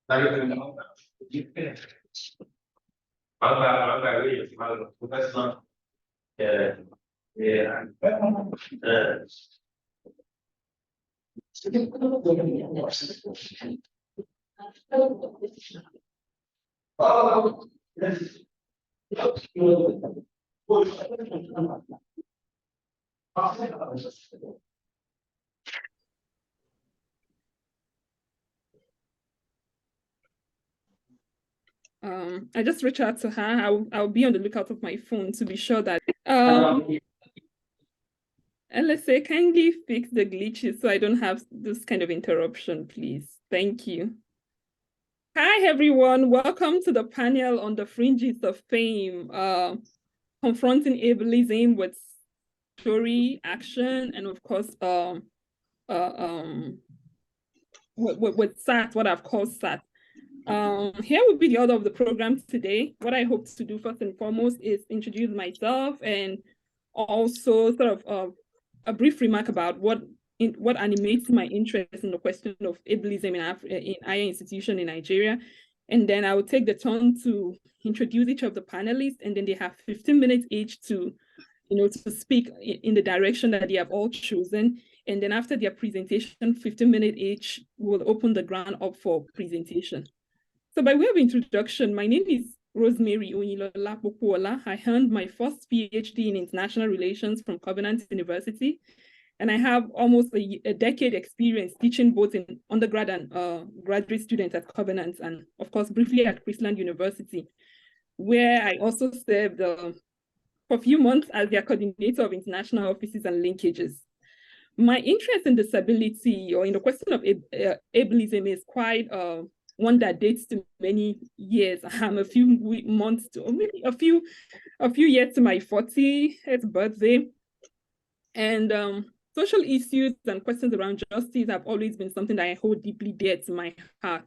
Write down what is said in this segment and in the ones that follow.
I just reached out to her. I'll be on the lookout of my phone to be sure that LSA, kindly fix the glitches so I don't have this kind of interruption, please. Thank you. Hi, everyone. Welcome to the panel on the fringes of fame, confronting ableism with story, action, and of course, with SAT, what I've called SAT. Here will be the order of the program today. What I hope to do first and foremost is introduce myself and also sort of a brief remark about what animates my interest in the question of ableism in higher institution in Nigeria. And then I will take the turn to introduce each of the panelists, and then they have 15 minutes each to speak in the direction that they have all chosen. And then after their presentation, 15 minutes each, we'll open the ground up for presentation. So by way of introduction, my name is Rosemary Onilola Pokuola. I earned my first PhD in international relations from Covenant University, and I have almost a decade experience teaching both in undergrad and graduate students at Covenant, and of course, briefly at Chrisland University, where I also served for a few months as their coordinator of international offices and linkages. My interest in disability or in the question of ableism is quite one that dates to many years. I'm a few months to, or maybe a few years to my 40th birthday. And social issues and questions around justice have always been something that I hold deeply dear to my heart.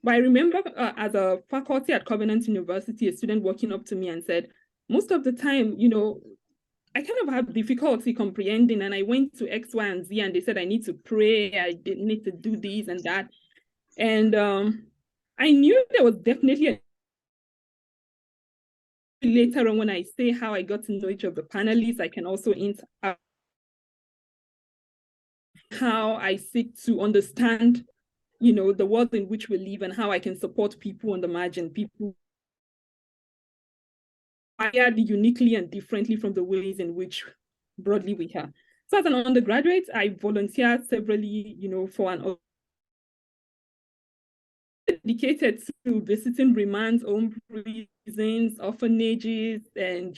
But I remember as a faculty at Covenant University, a student walking up to me and said, most of the time, I kind of have difficulty comprehending, and I went to X, Y, and Z, and they said I need to pray, I need to do this and that. And I knew there was definitely later on when I say how I got to know each of the panelists, I can also how I seek to understand, the world in which we live and how I can support people on the margin, people wired uniquely and differently from the ways in which broadly we are. So as an undergraduate, I volunteered severally, for an dedicated to visiting remand home prisons, orphanages, and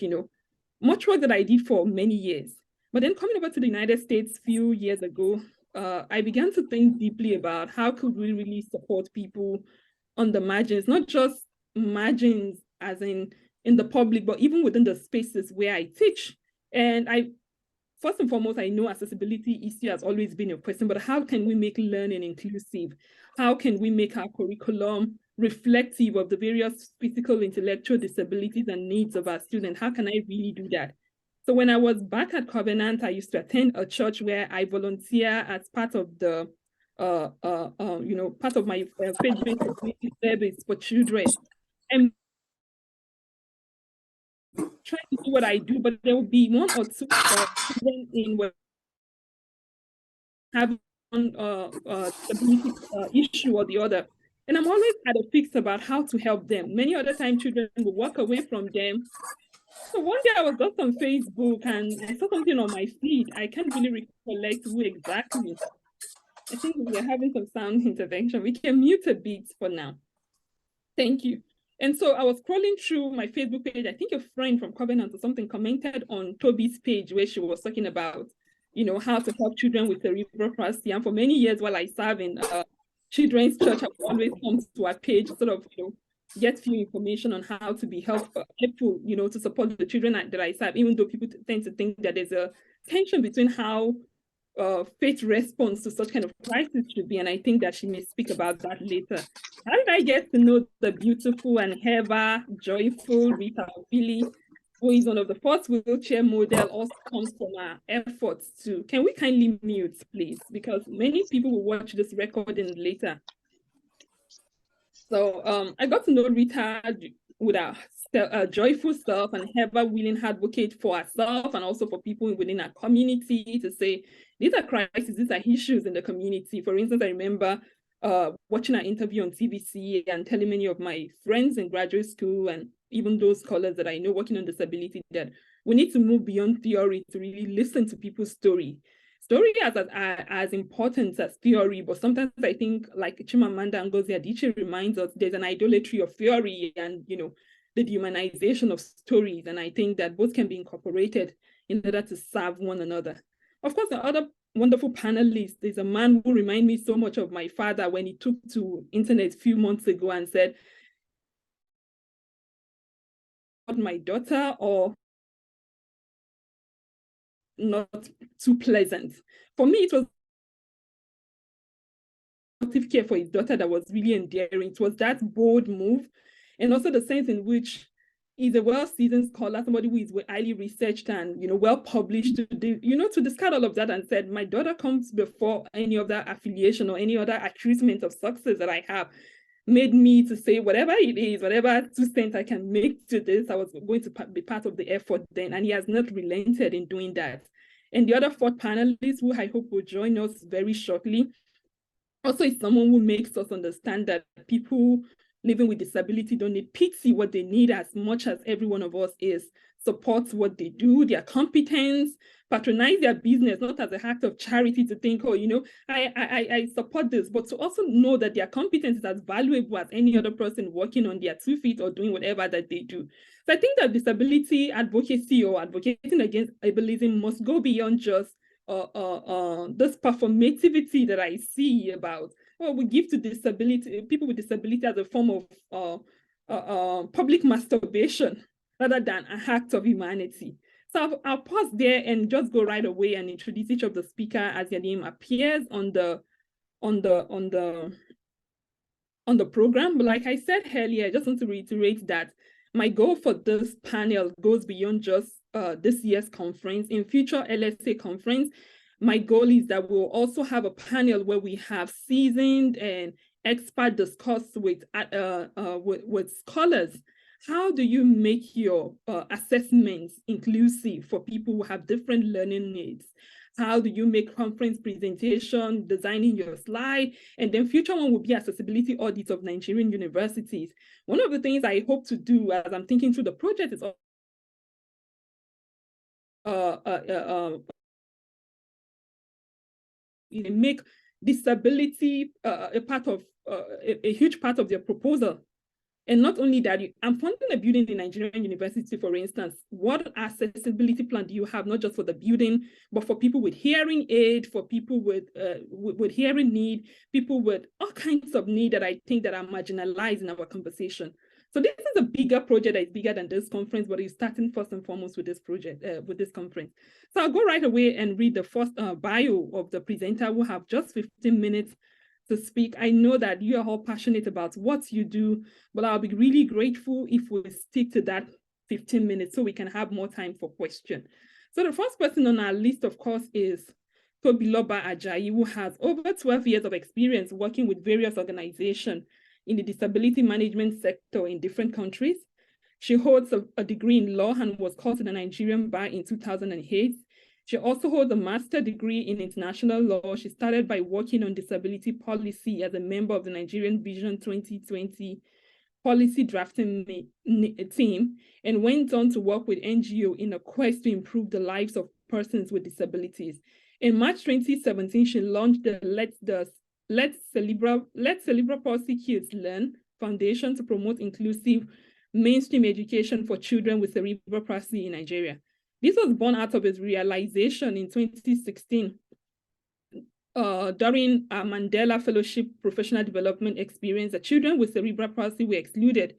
much work that I did for many years. But then coming over to the United States a few years ago, I began to think deeply about how could we really support people on the margins, not just margins as in the public, but even within the spaces where I teach. And first and foremost, I know accessibility issue has always been a question, but how can we make learning inclusive? How can we make our curriculum reflective of the various physical, intellectual disabilities and needs of our students? How can I really do that? So when I was back at Covenant, I used to attend a church where I volunteer as part of the, part of my faith-based community service for children. And trying to do what I do, but there will be one or two children in what have one stability issue or the other. And I'm always at a fix about how to help them. Many other times children will walk away from them. So one day I was just on Facebook and I saw something on my feed. I can't really recollect who exactly. I think we are having some sound intervention. We can mute a bit for now. Thank you. And so I was scrolling through my Facebook page. I think a friend from Covenant or something commented on Toby's page where she was talking about, how to help children with cerebral palsy. And for many years while I serve in children's church, I would always come to our page, sort of, get few information on how to be helpful, to support the children that I serve, even though people tend to think that there's a tension between how faith response to such kind of crisis should be. And I think that she may speak about that later. How did I get to know the beautiful and ever joyful Rita Billy, who is one of the first wheelchair model, also comes from our efforts to, can we kindly mute, please? Because many people will watch this recording later. So I got to know Rita with a joyful self and ever willing advocate for herself and also for people within our community to say, these are crises, these are issues in the community. For instance, I remember watching an interview on TVC and telling many of my friends in graduate school and even those scholars that I know working on disability that we need to move beyond theory to really listen to people's story as important as theory, but sometimes I think, like Chimamanda Ngozi Adichie reminds us, there's an idolatry of theory and, the dehumanization of stories. And I think that both can be incorporated in order to serve one another. Of course, the other wonderful panelist is a man who reminds me so much of my father when he took to internet a few months ago and said, my daughter or not too pleasant. For me, it was care for his daughter that was really endearing. It was that bold move, and also the sense in which he's a well-seasoned scholar, somebody who is highly researched and well-published to discard all of that and said, my daughter comes before any other affiliation or any other achievement of success that I have, made me to say whatever it is, whatever 2 cents I can make to this, I was going to be part of the effort then, and he has not relented in doing that. And the other 4th panelist, who I hope will join us very shortly, also is someone who makes us understand that people living with disability don't need pity. What they need, as much as every one of us, is support what they do, their competence, patronize their business, not as an act of charity to think, oh, I support this, but to also know that their competence is as valuable as any other person working on their 2 feet or doing whatever that they do. So I think that disability advocacy or advocating against ableism must go beyond just this performativity that I see about, we give to people with disability as a form of public masturbation rather than an act of humanity. So I'll pause there and just go right away and introduce each of the speaker as their name appears on the program. But like I said earlier, I just want to reiterate that my goal for this panel goes beyond just this year's conference. In future LSA conference, my goal is that we'll also have a panel where we have seasoned and expert discuss with scholars. How do you make your assessments inclusive for people who have different learning needs? How do you make conference presentation, designing your slide? And then future one will be accessibility audit of Nigerian universities. One of the things I hope to do as I'm thinking through the project is make disability a huge part of their proposal. And not only that, I'm funding a building in Nigerian university, for instance. What accessibility plan do you have, not just for the building, but for people with hearing aid, for people with hearing need, people with all kinds of need that I think that are marginalized in our conversation. So this is a bigger project that is bigger than this conference, but it's starting first and foremost with this project, with this conference. So I'll go right away and read the first bio of the presenter. We'll have just 15 minutes to speak. I know that you are all passionate about what you do, but I'll be really grateful if we stick to that 15 minutes so we can have more time for questions. So the first person on our list, of course, is Tobiloba Ajayi, who has over 12 years of experience working with various organizations in the disability management sector in different countries. She holds a degree in law and was called to the Nigerian bar in 2008. She also holds a master's degree in international law. She started by working on disability policy as a member of the Nigerian Vision 2020 policy drafting team, and went on to work with NGO in a quest to improve the lives of persons with disabilities. In March 2017, she launched the Let Cerebral Palsy Kids Learn Foundation to promote inclusive mainstream education for children with cerebral palsy in Nigeria. This was born out of his realization in 2016 during a Mandela Fellowship Professional Development experience that children with cerebral palsy were excluded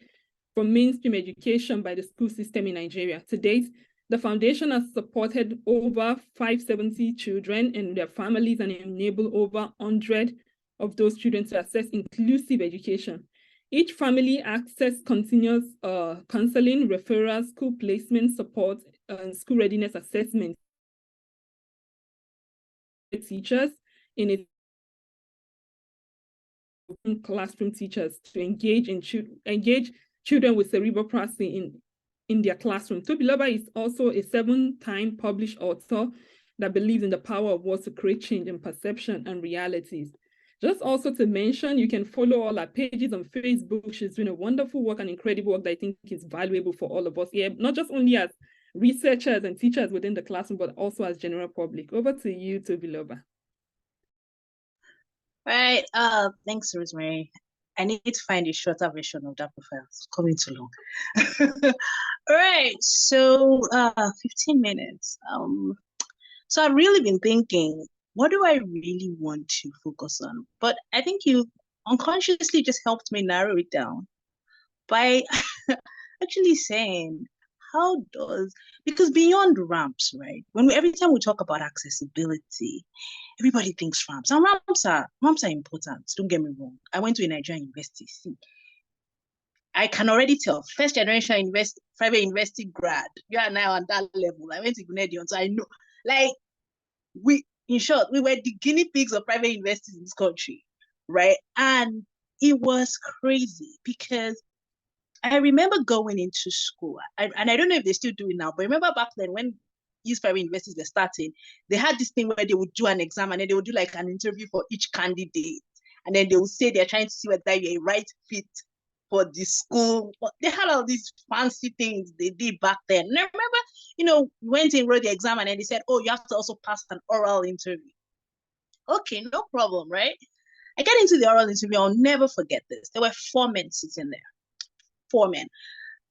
from mainstream education by the school system in Nigeria. To date, the foundation has supported over 570 children and their families and enabled over 100 of those children to access inclusive education. Each family access continuous counseling, referrals, school placement support, and school readiness assessment. Teachers in its classroom teachers to engage children with cerebral palsy in their classroom. Tobiloba is also a 7-time published author that believes in the power of words to create change in perception and realities. Just also to mention, you can follow all our pages on Facebook. She's doing a wonderful work and incredible work that I think is valuable for all of us here, not just only as researchers and teachers within the classroom, but also as general public. Over to you, Tobiloba. Right. Thanks, Rosemary. I need to find a shorter version of that profile. It's coming too long. All right. So 15 minutes. So I've really been thinking, what do I really want to focus on? But I think you unconsciously just helped me narrow it down by actually saying, because beyond ramps, right? Every time we talk about accessibility, everybody thinks ramps. And ramps are important. Don't get me wrong. I went to a Nigerian university. See, I can already tell, first generation private university grad. You are now on that level. I went to Gunedion, so I know. Like, in short, we were the guinea pigs of private universities in this country, right? And it was crazy because I remember going into school, and I don't know if they still do it now, but I remember back then when these private universities were starting, they had this thing where they would do an exam and then they would do like an interview for each candidate. And then they would say they're trying to see whether you're a right fit for the school. They had all these fancy things they did back then. And I remember, went and wrote the exam and then they said, oh, you have to also pass an oral interview. Okay, no problem, right? I get into the oral interview. I'll never forget this. There were 4 men sitting there. 4 men.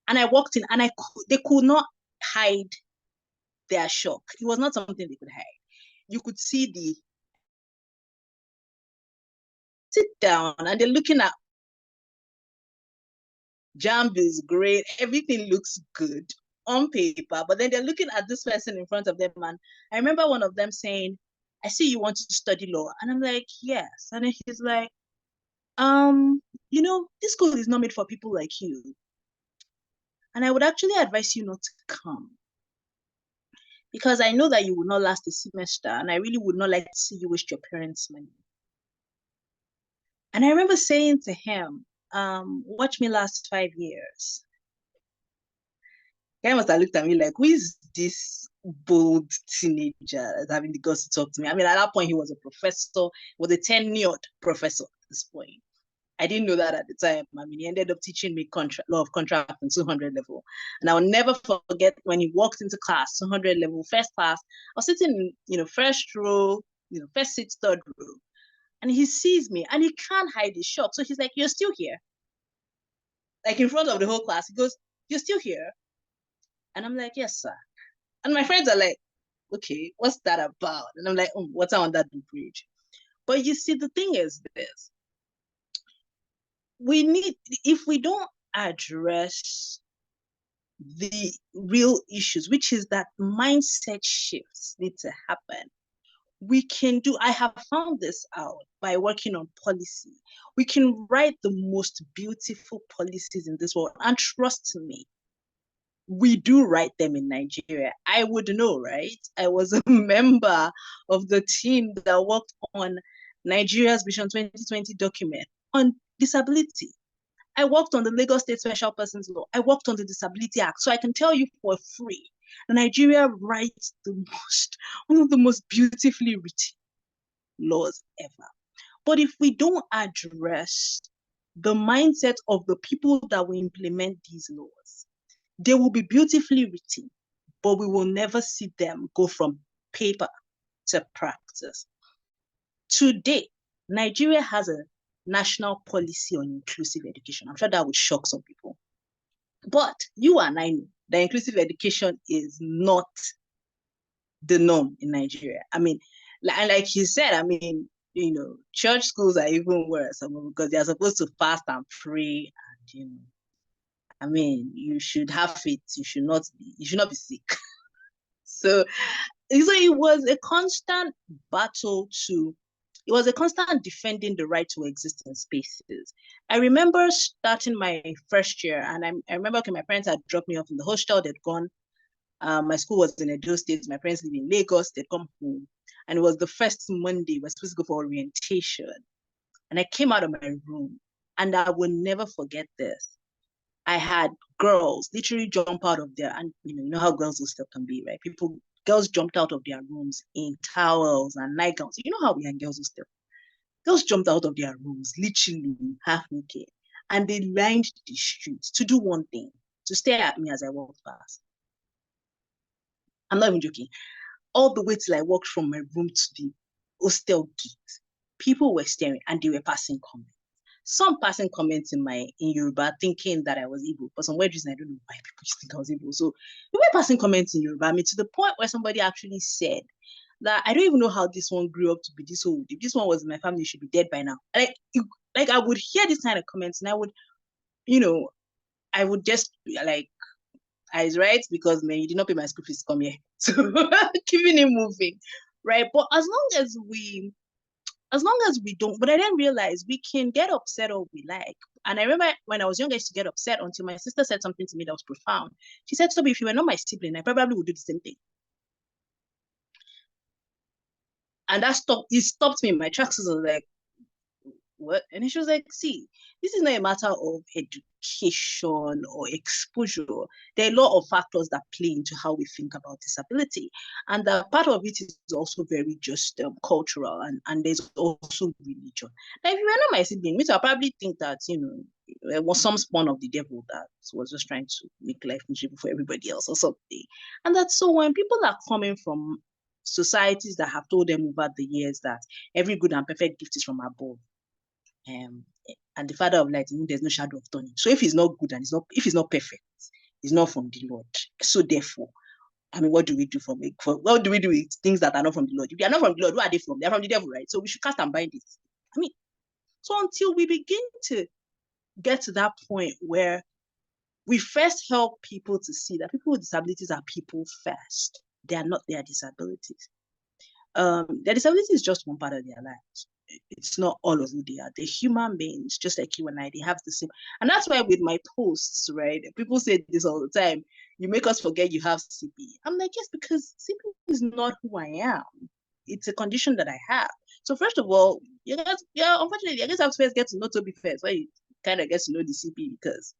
And I walked in and they could not hide their shock. It was not something they could hide. You could see sit down and they're looking at JAMB is great. Everything looks good on paper, but then they're looking at this person in front of them. And I remember one of them saying, I see you want to study law. And I'm like, yes. And then he's like, this school is not made for people like you. And I would actually advise you not to come. Because I know that you will not last a semester, and I really would not like to see you waste your parents' money. And I remember saying to him, watch me last 5 years. He must have looked at me like, who is this bold teenager that's having the guts to talk to me? I mean, at that point, he was a professor, was a tenured professor at this point. I didn't know that at the time. I mean, he ended up teaching me law of contract on 200 level. And I'll never forget when he walked into class, 200 level, first class. I was sitting in, first row, first seat, third row. And he sees me and he can't hide his shock. So he's like, you're still here? Like in front of the whole class. He goes, you're still here? And I'm like, yes, sir. And my friends are like, okay, what's that about? And I'm like, what's on that bridge? But you see, the thing is this. If we don't address the real issues, which is that mindset shifts need to happen, I have found this out by working on policy. We can write the most beautiful policies in this world, and trust me, we do write them in Nigeria. I would know, right? I was a member of the team that worked on Nigeria's Vision 2020 document on disability. I worked on the Lagos State Special Persons Law. I worked on the Disability Act. So I can tell you for free, Nigeria writes one of the most beautifully written laws ever. But if we don't address the mindset of the people that will implement these laws, they will be beautifully written, but we will never see them go from paper to practice. Today, Nigeria has a national policy on inclusive education. I'm sure that would shock some people. But you and I know that inclusive education is not the norm in Nigeria. I mean, like you said, I mean, church schools are even worse because they are supposed to fast and pray, and I mean, you should have faith. You should not be sick. So it was a constant battle it was a constant defending the right to exist in spaces. I remember starting my first year, and I remember my parents had dropped me off in the hostel. They'd gone. My school was in Edo State. My parents live in Lagos. They'd come home. And it was the first Monday. We're supposed to go for orientation. And I came out of my room, and I will never forget this. I had girls literally jump out of there, and you know how girls will still can be, right? Girls jumped out of their rooms in towels and nightgowns. You know how we and girls will still. Girls jumped out of their rooms, literally half naked, and they lined the streets to do one thing, to stare at me as I walked past. I'm not even joking. All the way till I walked from my room to the hostel gate, people were staring and they were passing comments. Some passing comments in Yoruba thinking that I was Igbo. For some weird reason, I don't know why people just think I was Igbo. So we were passing comments in Yoruba. I mean, to the point where somebody actually said that I don't even know how this one grew up to be this old. If this one was in my family, it should be dead by now. Like I would hear this kind of comments, and I would, I would just be like, eyes right, because man, you did not pay my school fees to come here. So keeping it moving, right? But as long as we don't, but I didn't realize we can get upset all we like. And I remember when I was younger, I used to get upset until my sister said something to me that was profound. She said, "Toby, if you were not my sibling, I probably would do the same thing." And it stopped me in my tracks. I was like, what? And she was like, see, this is not a matter of education or exposure. There are a lot of factors that play into how we think about disability. And part of it is also very just cultural, and there's also religion. Now, if you were not my sibling, me, I probably think that, there was some spawn of the devil that was just trying to make life miserable for everybody else or something. And that's so when people are coming from societies that have told them over the years that every good and perfect gift is from above, and the Father of light, there's no shadow of turning. So if he's not good and if he's not perfect, he's not from the Lord. So therefore, I mean, what do we do what do we do with things that are not from the Lord? If they are not from the Lord, who are they from? They're from the devil, right? So we should cast and bind it. I mean, so until we begin to get to that point where we first help people to see that people with disabilities are people first. They are not their disabilities. Their disability is just one part of their lives. It's not all of who they are. They're human beings, just like you and I. They have the same. And that's why with my posts, right, people say this all the time. You make us forget you have CP. I'm like, yes, because CP is not who I am. It's a condition that I have. So first of all, unfortunately, I guess I have to first get to know Toby first, where you kind of get to know the CP, because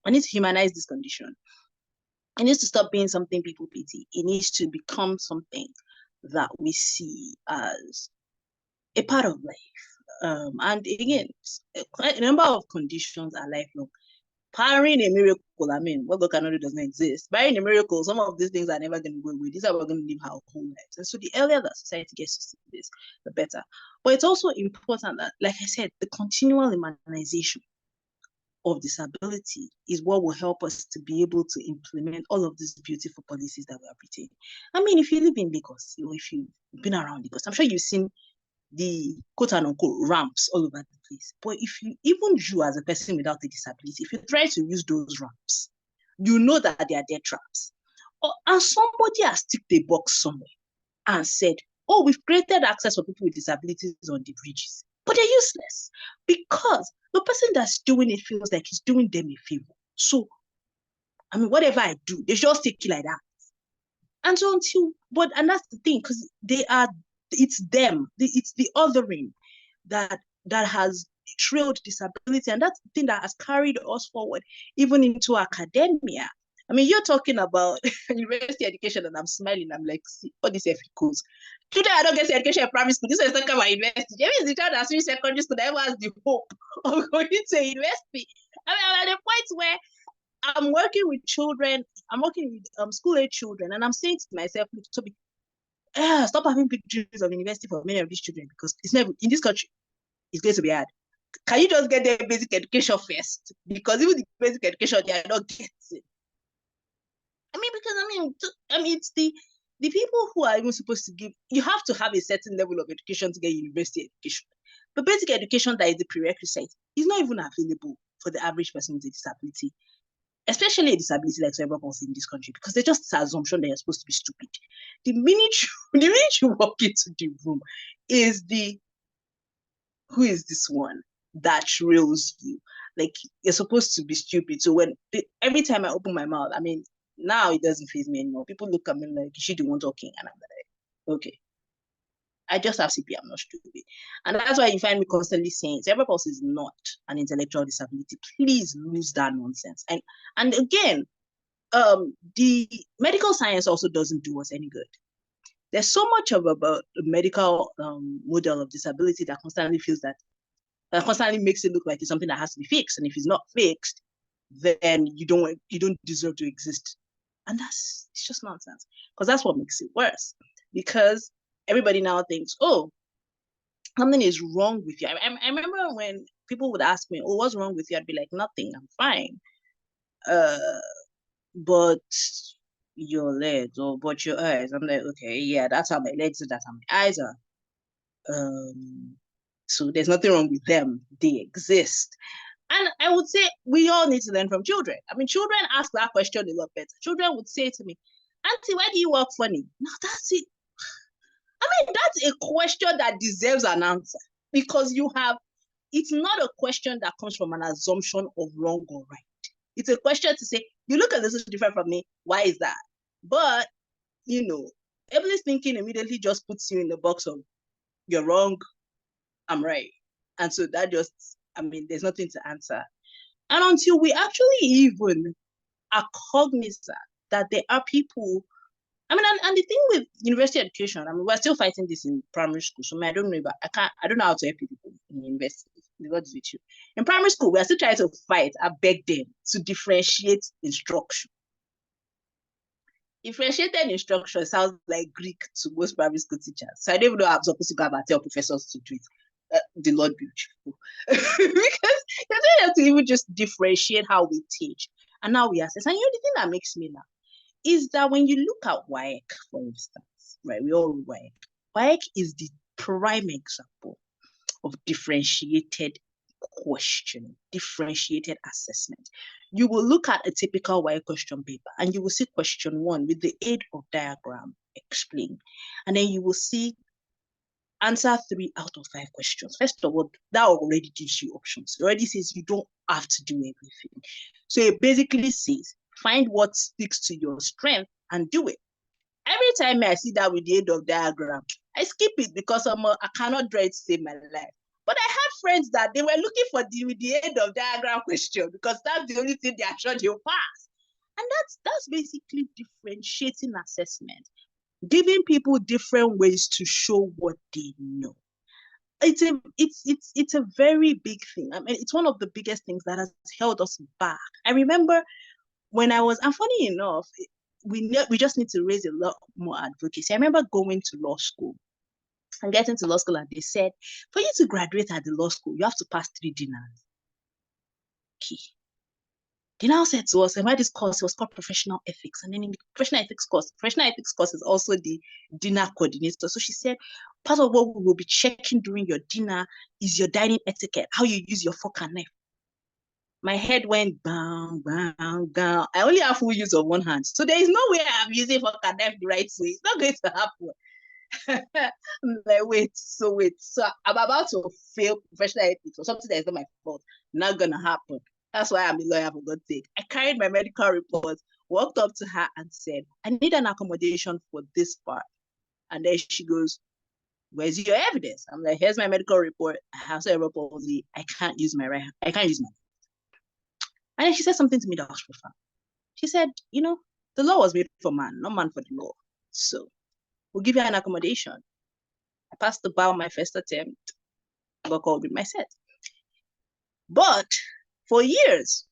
I need to humanize this condition. It needs to stop being something people pity. It needs to become something that we see as a part of life. And again, a number of conditions are lifelong. Barring a miracle, I mean, what God cannot do does not exist. Barring a miracle, some of these things are never going to go away. These are we're going to live our whole lives. And so the earlier that society gets to see this, the better. But it's also important that, like I said, the continual humanization of disability is what will help us to be able to implement all of these beautiful policies that we are written. I mean, if you live in Lagos, or if you've been around Lagos, I'm sure you've seen the quote unquote ramps all over the place. But even you as a person without a disability, if you try to use those ramps, you know that they are dead traps. And somebody has ticked a box somewhere and said, oh, we've created access for people with disabilities on the bridges. But they're useless because the person that's doing it feels like he's doing them a favor. So, I mean, whatever I do, they just take it like that. And so and that's the thing, because it's them, it's the othering that has trailed disability, and that's the thing that has carried us forward, even into academia. I mean, you're talking about university education, and I'm smiling. I'm like, see, all these efforts. Today, I don't get education in primary school. This is talking about university. Maybe it's the child that's in secondary school that ever has the hope of going to university. I mean, I'm at a point where I'm working with children. I'm working with school-age children, and I'm saying to myself, Toby, stop having big dreams of university for many of these children, because it's never in this country. It's going to be hard. Can you just get their basic education first? Because even the basic education they are not getting. I mean, it's the people who are even supposed to give. You have to have a certain level of education to get university education. But basic education that is the prerequisite is not even available for the average person with a disability, especially a disability like cerebral palsy in this country, because they're just an assumption that you're supposed to be stupid. The minute you walk into the room is who is this one that thrills you? Like, you're supposed to be stupid. So every time I open my mouth, I mean, now it doesn't faze me anymore. People look at me like, is she the one talking? And I'm like, okay. I just have CP, I'm not stupid. And that's why you find me constantly saying cerebral palsy is not an intellectual disability. Please lose that nonsense. And again, the medical science also doesn't do us any good. There's so much about the medical model of disability that constantly feels that constantly makes it look like it's something that has to be fixed. And if it's not fixed, then you don't deserve to exist. And it's just nonsense. Because that's what makes it worse. Because everybody now thinks, oh, something is wrong with you. I remember when people would ask me, oh, what's wrong with you? I'd be like, nothing, I'm fine. But your legs, or but your eyes. I'm like, okay, yeah, that's how my legs are, that's how my eyes are. So there's nothing wrong with them. They exist. And I would say we all need to learn from children. I mean, children ask that question a lot better. Children would say to me, Auntie, why do you walk funny? Now that's it. I mean, that's a question that deserves an answer, because it's not a question that comes from an assumption of wrong or right. It's a question to say, you look a little different from me. Why is that? But, ableist thinking immediately just puts you in the box of, you're wrong, I'm right. And so that there's nothing to answer. And until we actually even are cognizant that there are people, and the thing with university education, we're still fighting this in primary school. So I don't know, but I don't know how to help people in university. God is with you. In primary school, we're still trying to fight. I beg them to differentiate instruction. Differentiated instruction sounds like Greek to most primary school teachers. So I don't even know how I'm supposed to go about tell professors to do it. The Lord be with you. Because you don't have to even just differentiate how we teach and how we assess. And the thing that makes me laugh is that when you look at WAEC, for instance, right, we all know WAEC. WAEC is the prime example of differentiated questioning, differentiated assessment. You will look at a typical WAEC question paper and you will see question 1 with the aid of diagram explained. And then you will see answer 3 out of 5 questions. First of all, that already gives you options. It already says you don't have to do everything. So it basically says, find what speaks to your strength and do it. Every time I see that with the aid of diagram, I skip it because I cannot draw it to save my life. But I had friends that they were looking for with the aid of diagram question because that's the only thing they are sure they'll pass. And that's basically differentiating assessment, giving people different ways to show what they know. It's a very big thing. It's one of the biggest things that has held us back. I remember when and funny enough, we just need to raise a lot more advocacy. I remember going to law school and getting to law school, and they said, for you to graduate at the law school, you have to pass 3 dinners. Okay. They now said to us, this course was called professional ethics. And then in the professional ethics course is also the dinner coordinator. So she said, part of what we will be checking during your dinner is your dining etiquette, how you use your fork and knife. My head went bang, bang, bang. I only have full use of one hand. So there is no way I'm using fork and knife the right way. It's not going to happen. I'm like, wait. So I'm about to fail professional ethics or something that is not my fault. Not gonna happen. That's why I'm a lawyer, for God's sake. I carried my medical report, walked up to her and said, I need an accommodation for this part. And then she goes, where's your evidence? I'm like, here's my medical report. I have cerebral palsy. I can't use my right hand. I can't use my. And then she said something to me that was profound. She said, the law was made for man, not man for the law. So we'll give you an accommodation. I passed the bar on my first attempt. I got called with my set. But for years,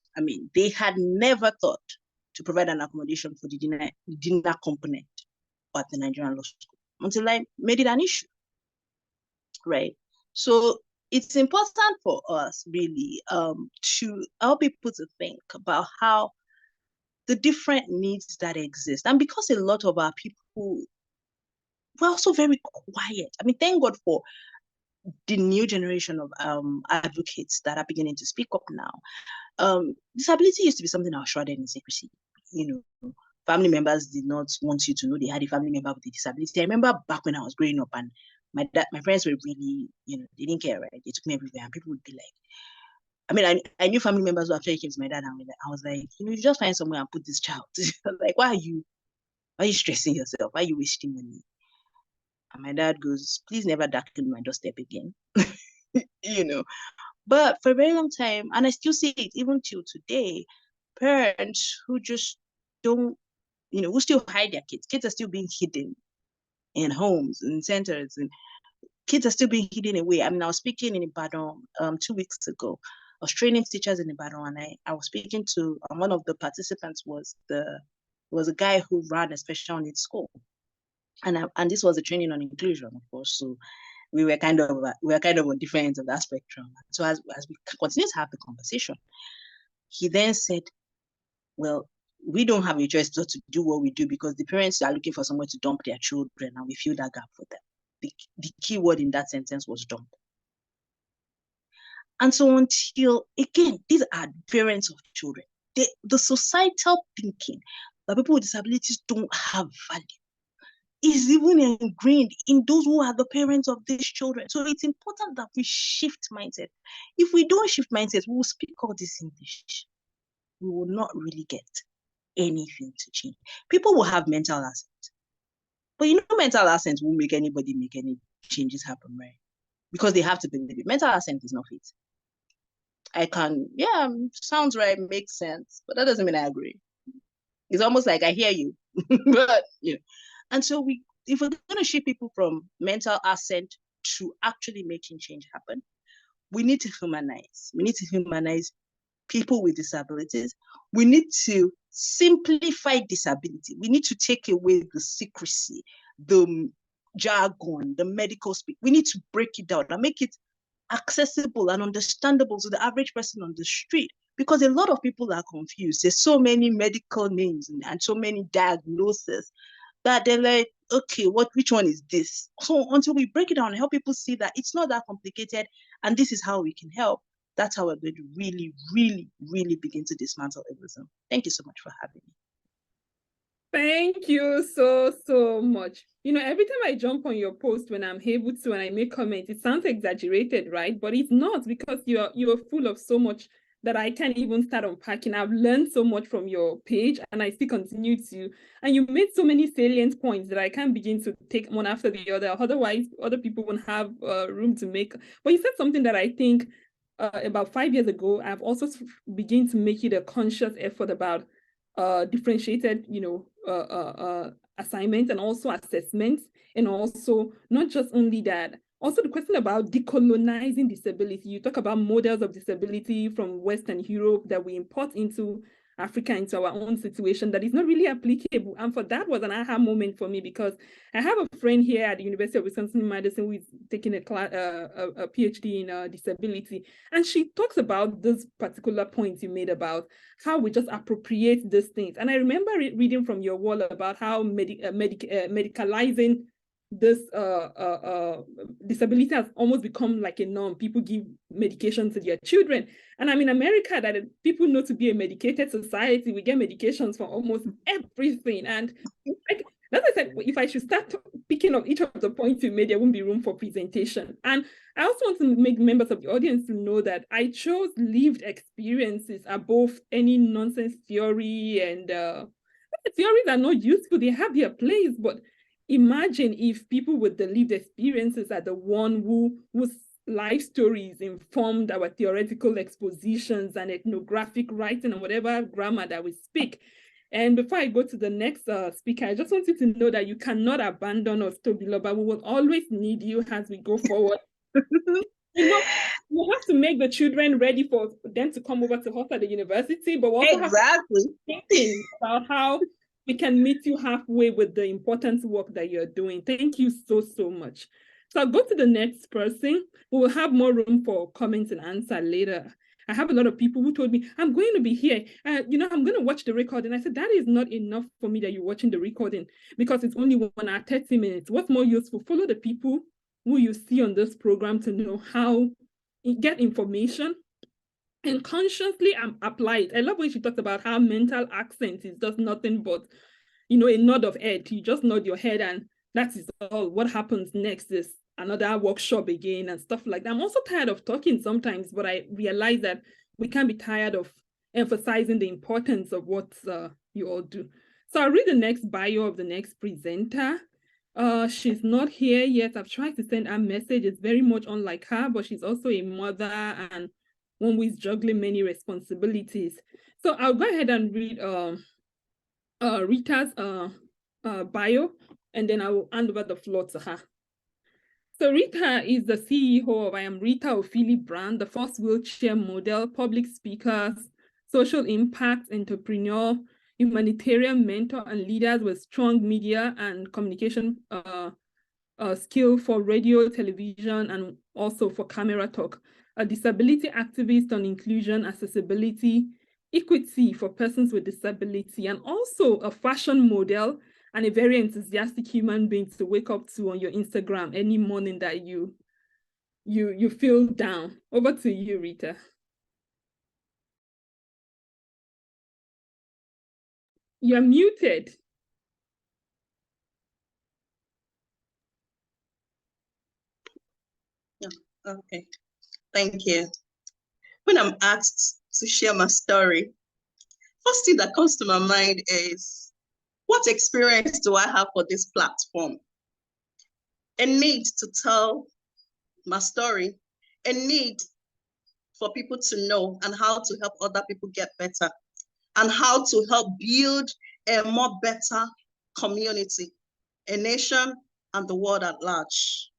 they had never thought to provide an accommodation for the dinner component at the Nigerian law school until I made it an issue, right? So it's important for us really to help people to think about how the different needs that exist. And because a lot of our people were also very quiet. Thank God for the new generation of advocates that are beginning to speak up now. Disability used to be something that was shrouded in secrecy. Family members did not want you to know they had a family member with a disability. I remember back when I was growing up and my friends were really, they didn't care, right? They took me everywhere and people would be like, I knew family members who actually came to my dad and I was like, you just find somewhere and put this child. Like, why are you stressing yourself? Why are you wasting money? And my dad goes, please never darken my doorstep again. You know, but for a very long time, and I still see it even till today, parents who just don't, who still hide their kids. Kids are still being hidden in homes and centers, and kids are still being hidden away. I mean, I was speaking in Ibadan 2 weeks ago. I was training teachers in Ibadan, and I was speaking to one of the participants was a guy who ran a special needs school, and this was a training on inclusion, of course. So we were kind of on different ends of that spectrum. So as we continue to have the conversation, he then said, well, we don't have a choice but to do what we do because the parents are looking for somewhere to dump their children, and we fill that gap for them. The key word in that sentence was dump. And so until, again, these are parents of children. The societal thinking that people with disabilities don't have value is even ingrained in those who are the parents of these children. So it's important that we shift mindset. If we don't shift mindset, we will speak all this English. We will not really get anything to change. People will have mental assets. But mental assets won't make anybody make any changes happen, right? Because they have to believe it. Mental assent is not it. Sounds right, makes sense, but that doesn't mean I agree. It's almost like I hear you, but and so if we're going to shift people from mental assent to actually making change happen, we need to humanize. We need to humanize people with disabilities. We need to simplify disability. We need to take away the secrecy, the jargon, the medical speak. We need to break it down and make it accessible and understandable to the average person on the street, because a lot of people are confused. There's so many medical names and so many diagnoses that they're like, okay, which one is this? So until we break it down and help people see that it's not that complicated and this is how we can help, that's how we're going to really, really, really begin to dismantle ableism. Thank you so much for having me. Thank you so much. Every time I jump on your post when I'm able to and I make comments, it sounds exaggerated, right? But it's not, because you're full of so much that I can't even start unpacking. I've learned so much from your page and I still continue to. And you made so many salient points that I can't begin to take one after the other. Otherwise, other people won't have room to make. But you said something that I think about 5 years ago, I've also begun to make it a conscious effort about differentiated, assignments and also assessments, and also not just only that, also the question about decolonizing disability. You talk about models of disability from Western Europe that we import into Africa, into our own situation that is not really applicable. And for that was an aha moment for me, because I have a friend here at the University of Wisconsin-Madison who is taking a PhD in disability. And she talks about this particular point you made about how we just appropriate these things. And I remember reading from your wall about how medicalizing this disability has almost become like a norm. People give medication to their children. And I'm in America, that people know to be a medicated society. We get medications for almost everything. And like, as I said, if I should start picking up each of the points you made, there won't be room for presentation. And I also want to make members of the audience to know that I chose lived experiences above any nonsense theory. And theories are not useful. They have their place, but imagine if people with the lived experiences are the one whose life stories informed our theoretical expositions and ethnographic writing and whatever grammar that we speak. And before I go to the next speaker, I just want you to know that you cannot abandon us, Tobiloba. We will always need you as we go forward. We have to make the children ready for them to come over to us at the university, but we also have to think about how we can meet you halfway with the important work that you're doing. Thank you so much. So I'll go to the next person. We will have more room for comments and answer later. I have a lot of people who told me, I'm going to be here. I'm going to watch the recording. I said, that is not enough for me that you're watching the recording, because it's only 1 hour, 30 minutes. What's more useful? Follow the people who you see on this program to know how get information and consciously apply it. I love when she talked about how mental accent is just nothing but, a nod of head. You just nod your head and that is all. What happens next is another workshop again and stuff like that. I'm also tired of talking sometimes, but I realize that we can't be tired of emphasizing the importance of what you all do. So I'll read the next bio of the next presenter. She's not here yet. I've tried to send her a message. It's very much unlike her, but she's also a mother and one who is juggling many responsibilities. So I'll go ahead and read Rita's bio, and then I will hand over the floor to her. So Rita is the CEO of I Am Rita Ophili brand, the first wheelchair model, public speaker, social impact entrepreneur, humanitarian mentor, and leaders with strong media and communication skill for radio, television, and also for camera talk. A disability activist on inclusion, accessibility, equity for persons with disability, and also a fashion model and a very enthusiastic human being to wake up to on your Instagram any morning that you feel down. Over to you, Rita. You're muted. Okay, thank you. When I'm asked to share my story, first thing that comes to my mind is, what experience do I have for this platform? A need to tell my story, a need for people to know and how to help other people get better, and how to help build a more better community, a nation, and the world at large.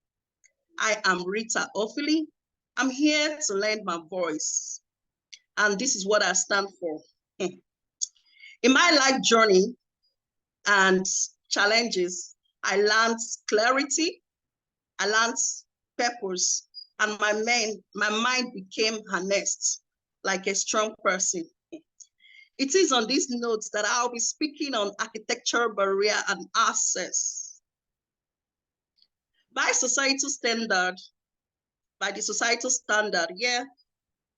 I am Rita Ophili. I'm here to lend my voice, and this is what I stand for. In my life journey and challenges, I learned clarity, I learned purpose, and my mind became harnessed like a strong person. It is on these notes that I'll be speaking on architectural barrier and access. By the societal standard, yeah,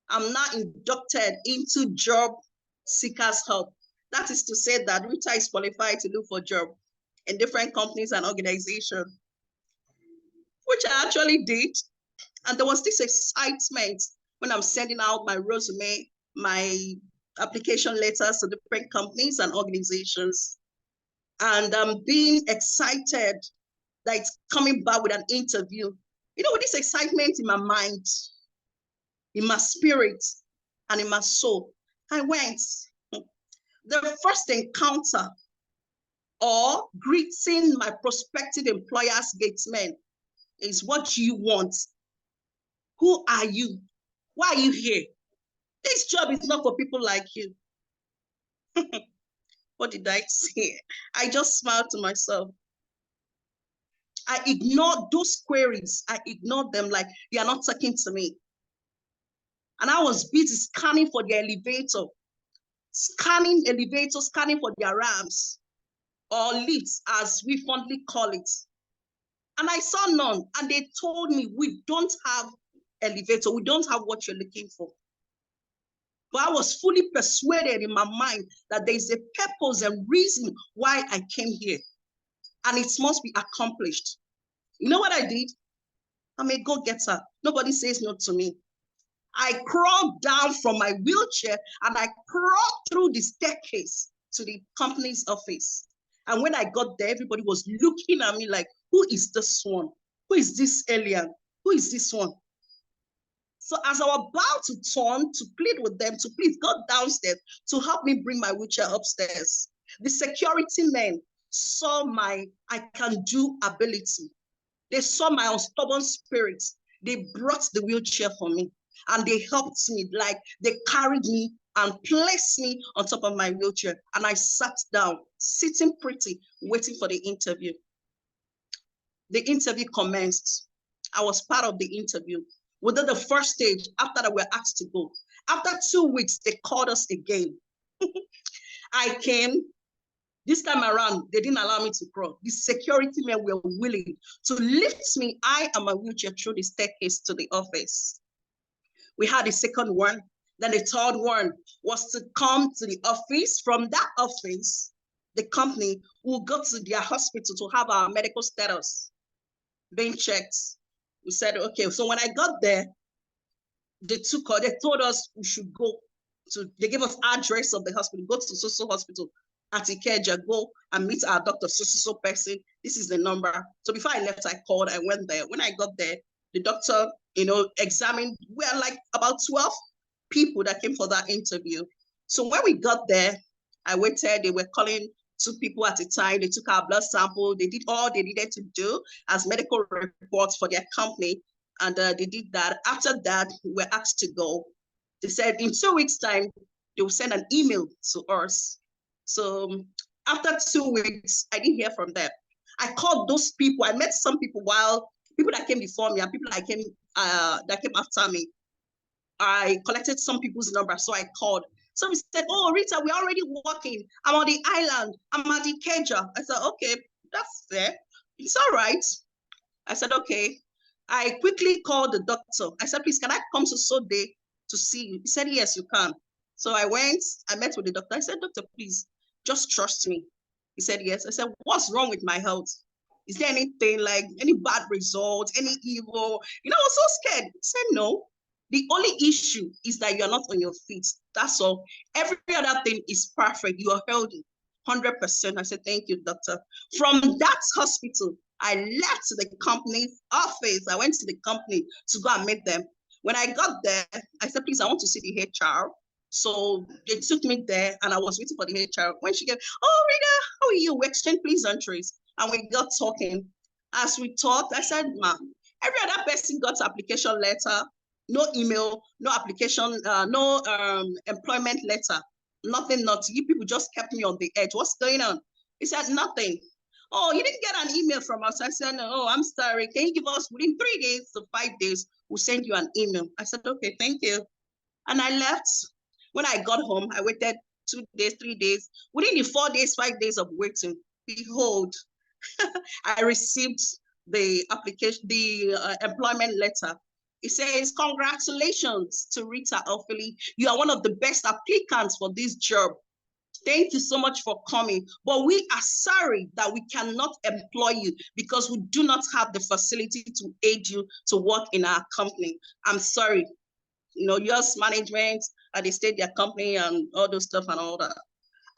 I'm now inducted into job seekers hub. That is to say that Rita is qualified to look for job in different companies and organizations, which I actually did. And there was this excitement when I'm sending out my resume, my application letters to different companies and organizations. And I'm being excited that it's coming back with an interview. You know, with this excitement in my mind, in my spirit, and in my soul, I went. The first encounter or greeting my prospective employer's gatesman is, what do you want? Who are you? Why are you here? This job is not for people like you. What did I say? I just smiled to myself. I ignored those queries. I ignored them like they are not talking to me. And I was busy scanning for the elevator, scanning for their ramps or lifts, as we fondly call it. And I saw none. And they told me, we don't have elevator. We don't have what you're looking for. But I was fully persuaded in my mind that there is a purpose and reason why I came here. And it must be accomplished. You know what I did? I'm a go-getter. Nobody says no to me. I crawled down from my wheelchair and I crawled through the staircase to the company's office. And when I got there, everybody was looking at me like, who is this one? Who is this alien? Who is this one? So as I was about to turn to plead with them to please go downstairs to help me bring my wheelchair upstairs, the security men saw my I can do ability. They saw my unstubborn spirit. They brought the wheelchair for me and they helped me, like they carried me and placed me on top of my wheelchair. And I sat down, sitting pretty, waiting for the interview. The interview commenced. I was part of the interview. Within the first stage, after that, we were asked to go. After 2 weeks, they called us again. I came. This time around, they didn't allow me to crawl. The security men were willing to lift me, I and my wheelchair, through the staircase to the office. We had a second one. Then the third one was to come to the office. From that office, the company will go to their hospital to have our medical status being checked. We said, okay. So when I got there, they told us we should go to, they gave us address of the hospital, go to social hospital. at Ikeja, go and meet our doctor, so person. This is the number. So before I left, I called, I went there. When I got there, the doctor, examined, we are like about 12 people that came for that interview. So when we got there, I waited, they were calling 2 people at a time. They took our blood sample. They did all they needed to do as medical reports for their company. And they did that. After that, we were asked to go. They said in 2 weeks' time, they will send an email to us. So after 2 weeks, I didn't hear from them. I called those people. I met some people people that came before me and people that came after me. I collected some people's numbers, so I called. So we said, "Oh, Rita, we're already working. I'm on the island. I'm at the Ikeja." I said, "Okay, that's fair. It's all right." I said, "Okay." I quickly called the doctor. I said, "Please, can I come to Sode to see you?" He said, "Yes, you can." So I went, I met with the doctor. I said, "Doctor, please, just trust me." He said, "Yes." I said, "What's wrong with my health? Is there anything like any bad results, any evil?" I was so scared. He said, "No. The only issue is that you're not on your feet. That's all. Every other thing is perfect. You are healthy, 100%. I said, "Thank you, doctor." From that hospital, I left the company's office. I went to the company to go and meet them. When I got there, I said, "Please, I want to see the HR." So they took me there and I was waiting for the HR. When she came, "Oh, Rita, how are you?" We exchanged pleasantries and we got talking. As we talked, I said, "Ma'am, every other person got application letter, no email, no application, no employment letter, nothing, nothing. You people just kept me on the edge. What's going on?" He said, "Nothing." "Oh, you didn't get an email from us?" I said, "No." "Oh, I'm sorry. Can you give us within 3 days to 5 days? We'll send you an email." I said, "Okay, thank you." And I left. When I got home, I waited 2 days, 3 days. Within the 4 days, 5 days of waiting, behold, I received the application, the employment letter. It says, "Congratulations to Rita Elfili. You are one of the best applicants for this job. Thank you so much for coming. But we are sorry that we cannot employ you because we do not have the facility to aid you to work in our company. I'm sorry." Yours management, they stayed their company and all those stuff and all that.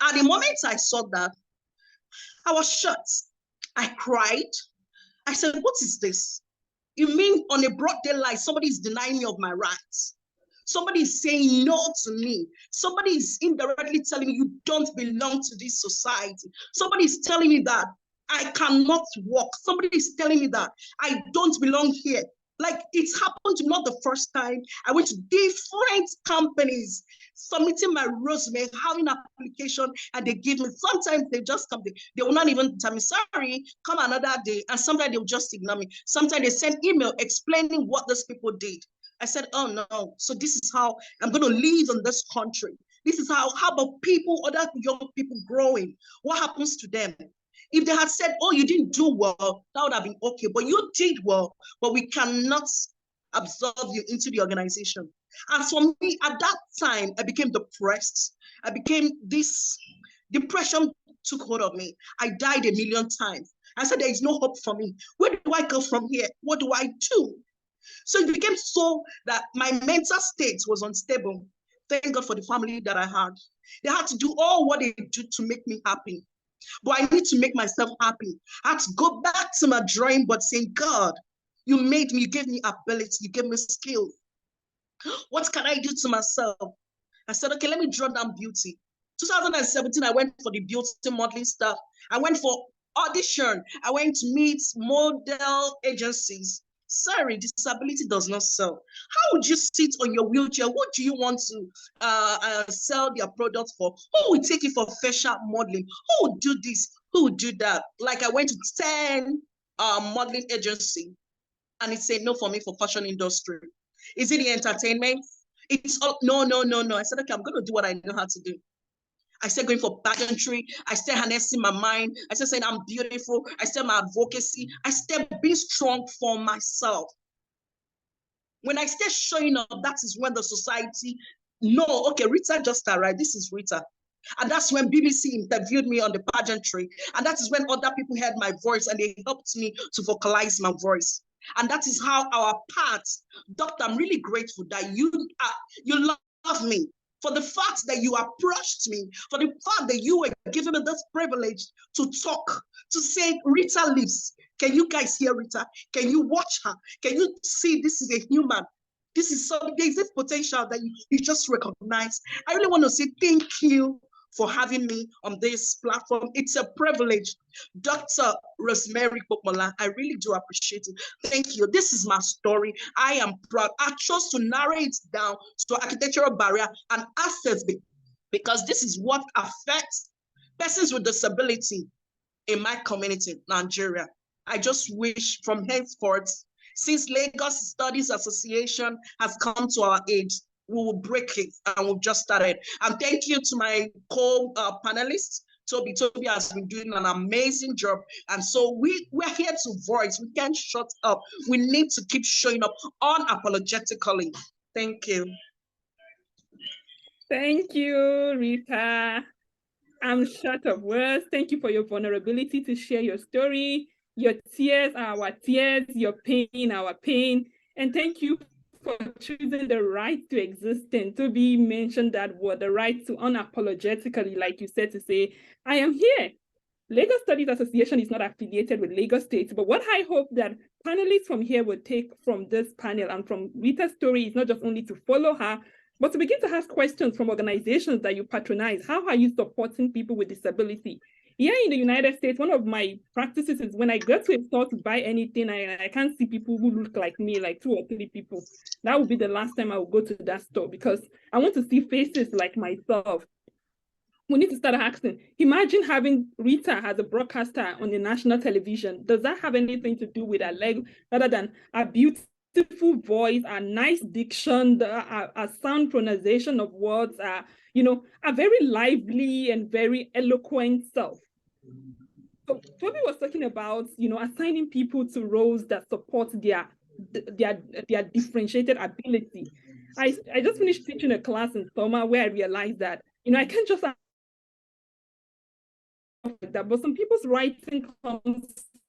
At the moment I saw that, I was shocked. I cried. I said, "What is this? You mean on a broad daylight, somebody is denying me of my rights? Somebody is saying no to me. Somebody is indirectly telling me you don't belong to this society. Somebody is telling me that I cannot walk. Somebody is telling me that I don't belong here." Like, it's happened to me, not the first time. I went to different companies, submitting my resume, having an application, and they give me, sometimes they just come, they will not even tell me, "Sorry, come another day." And sometimes they will just ignore me. Sometimes they send email explaining what those people did. I said, "Oh no, so this is how I'm going to live in this country. This is how about people, other young people growing? What happens to them?" If they had said, "Oh, you didn't do well," that would have been okay. But you did well, but we cannot absorb you into the organization. And for me, at that time, I became depressed. This depression took hold of me. I died a million times. I said, "There is no hope for me. Where do I go from here? What do I do?" So it became so that my mental state was unstable. Thank God for the family that I had. They had to do all what they do to make me happy. But I need to make myself happy. I had to go back to my drawing board saying, "God, you made me, you gave me ability, you gave me skill. What can I do to myself?" I said, "Okay, let me draw down beauty." 2017, I went for the beauty modeling stuff. I went for audition. I went to meet model agencies. Sorry, disability does not sell. How would you sit on your wheelchair? Who do you want to sell their products for? Who will take you for facial modeling? Who would do this? Who would do that? Like, I went to 10 modeling agency, and it said no for me for fashion industry. Is it the entertainment? It's all, no, no, no, no. I said, "Okay, I'm going to do what I know how to do." I started going for pageantry. I started harnessing my mind. I started saying I'm beautiful. I started my advocacy. I started being strong for myself. When I start showing up, that is when the society know, okay, Rita just arrived. This is Rita. And that's when BBC interviewed me on the pageantry. And that is when other people heard my voice and they helped me to vocalize my voice. And that is how our paths, Doctor, I'm really grateful that you love me. for the fact that you approached me, for the fact that you were giving me this privilege to talk, to say, Rita lives. Can you guys hear Rita? Can you watch her? Can you see this is a human? This is something, there's this potential that you just recognize. I really want to say thank you for having me on this platform. It's a privilege. Dr. Rosemary Popola, I really do appreciate it. Thank you. This is my story. I am proud. I chose to narrow it down to architectural barrier and access because this is what affects persons with disability in my community, Nigeria. I just wish from henceforth, since Lagos Studies Association has come to our aid, we will break it, and we've just started. And thank you to my co-panelists. Toby has been doing an amazing job. And so we're here to voice. We can't shut up. We need to keep showing up unapologetically. Thank you. Thank you, Rita. I'm short of words. Thank you for your vulnerability to share your story. Your tears are our tears, your pain, our pain. And thank you for choosing the right to exist. And to be mentioned that word, the right to unapologetically, like you said, to say, I am here. Lagos Studies Association is not affiliated with Lagos State, but what I hope that panelists from here will take from this panel and from Rita's story is not just only to follow her, but to begin to ask questions from organizations that you patronize. How are you supporting people with disability? Here in the United States, one of my practices is when I go to a store to buy anything, I can't see people who look like me, like 2 or 3 people. That would be the last time I will go to that store because I want to see faces like myself. We need to start asking, imagine having Rita as a broadcaster on the national television. Does that have anything to do with her leg rather than a beautiful voice, a nice diction, a sound pronunciation of words, a very lively and very eloquent self? So Toby was talking about, assigning people to roles that support their differentiated ability. I just finished teaching a class in summer where I realized that, I can't just that, but some people's writing comes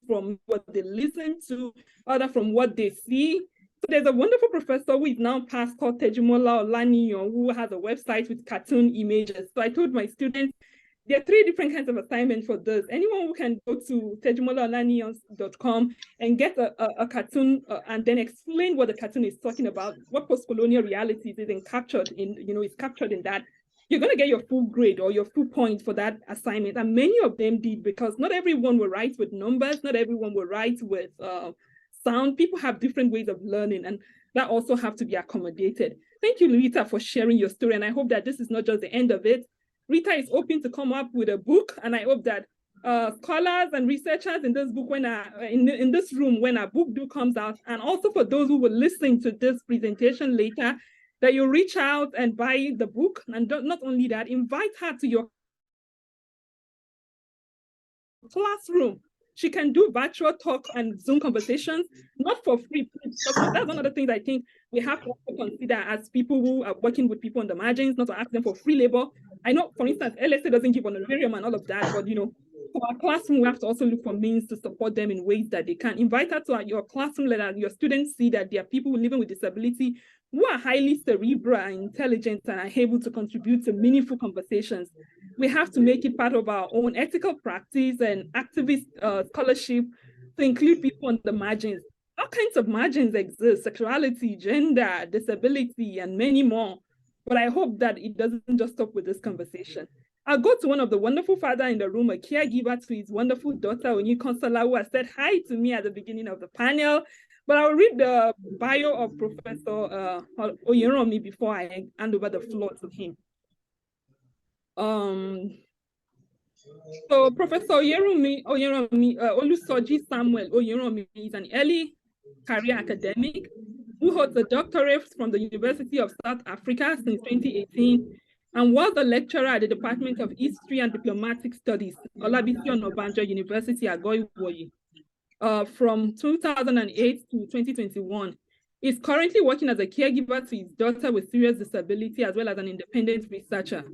from what they listen to, other from what they see. So there's a wonderful professor who is now past called Tejumola Olaniyan, who has a website with cartoon images. So I told my students, there are 3 different kinds of assignments for this. Anyone who can go to tejumolaolaniyan.com and get a cartoon and then explain what the cartoon is talking about, what post-colonial realities is captured in, is captured in that, you're going to get your full grade or your full point for that assignment. And many of them did, because not everyone will write with numbers, not everyone will write with sound. People have different ways of learning, and that also have to be accommodated. Thank you, Rita, for sharing your story. And I hope that this is not just the end of it. Rita is hoping to come up with a book, and I hope that scholars and researchers in this book, in this room, when our book comes out, and also for those who will listen to this presentation later, that you reach out and buy the book, and not only that, invite her to your classroom. She can do virtual talk and Zoom conversations, not for free. That's one of the things I think we have to consider as people who are working with people on the margins, not to ask them for free labor. I know, for instance, LSA doesn't give honorarium and all of that, but for our classroom, we have to also look for means to support them in ways that they can. Invite her to your classroom, let your students see that there are people living with disability who are highly cerebral and intelligent and are able to contribute to meaningful conversations. We have to make it part of our own ethical practice and activist scholarship to include people on the margins. All kinds of margins exist: sexuality, gender, disability, and many more. But I hope that it doesn't just stop with this conversation. I'll go to one of the wonderful fathers in the room, a caregiver to his wonderful daughter, Onyi Consola, who has said hi to me at the beginning of the panel. But I'll read the bio of Professor Oyeromi before I hand over the floor to him. So Professor Olusoji Samuel Oyeromi is an early career academic who holds a doctorate from the University of South Africa since 2018 and was a lecturer at the Department of History and Diplomatic Studies, Olabisi Onabanjo University, Agoiwoyi. From 2008 to 2021. He's currently working as a caregiver to his daughter with serious disability, as well as an independent researcher.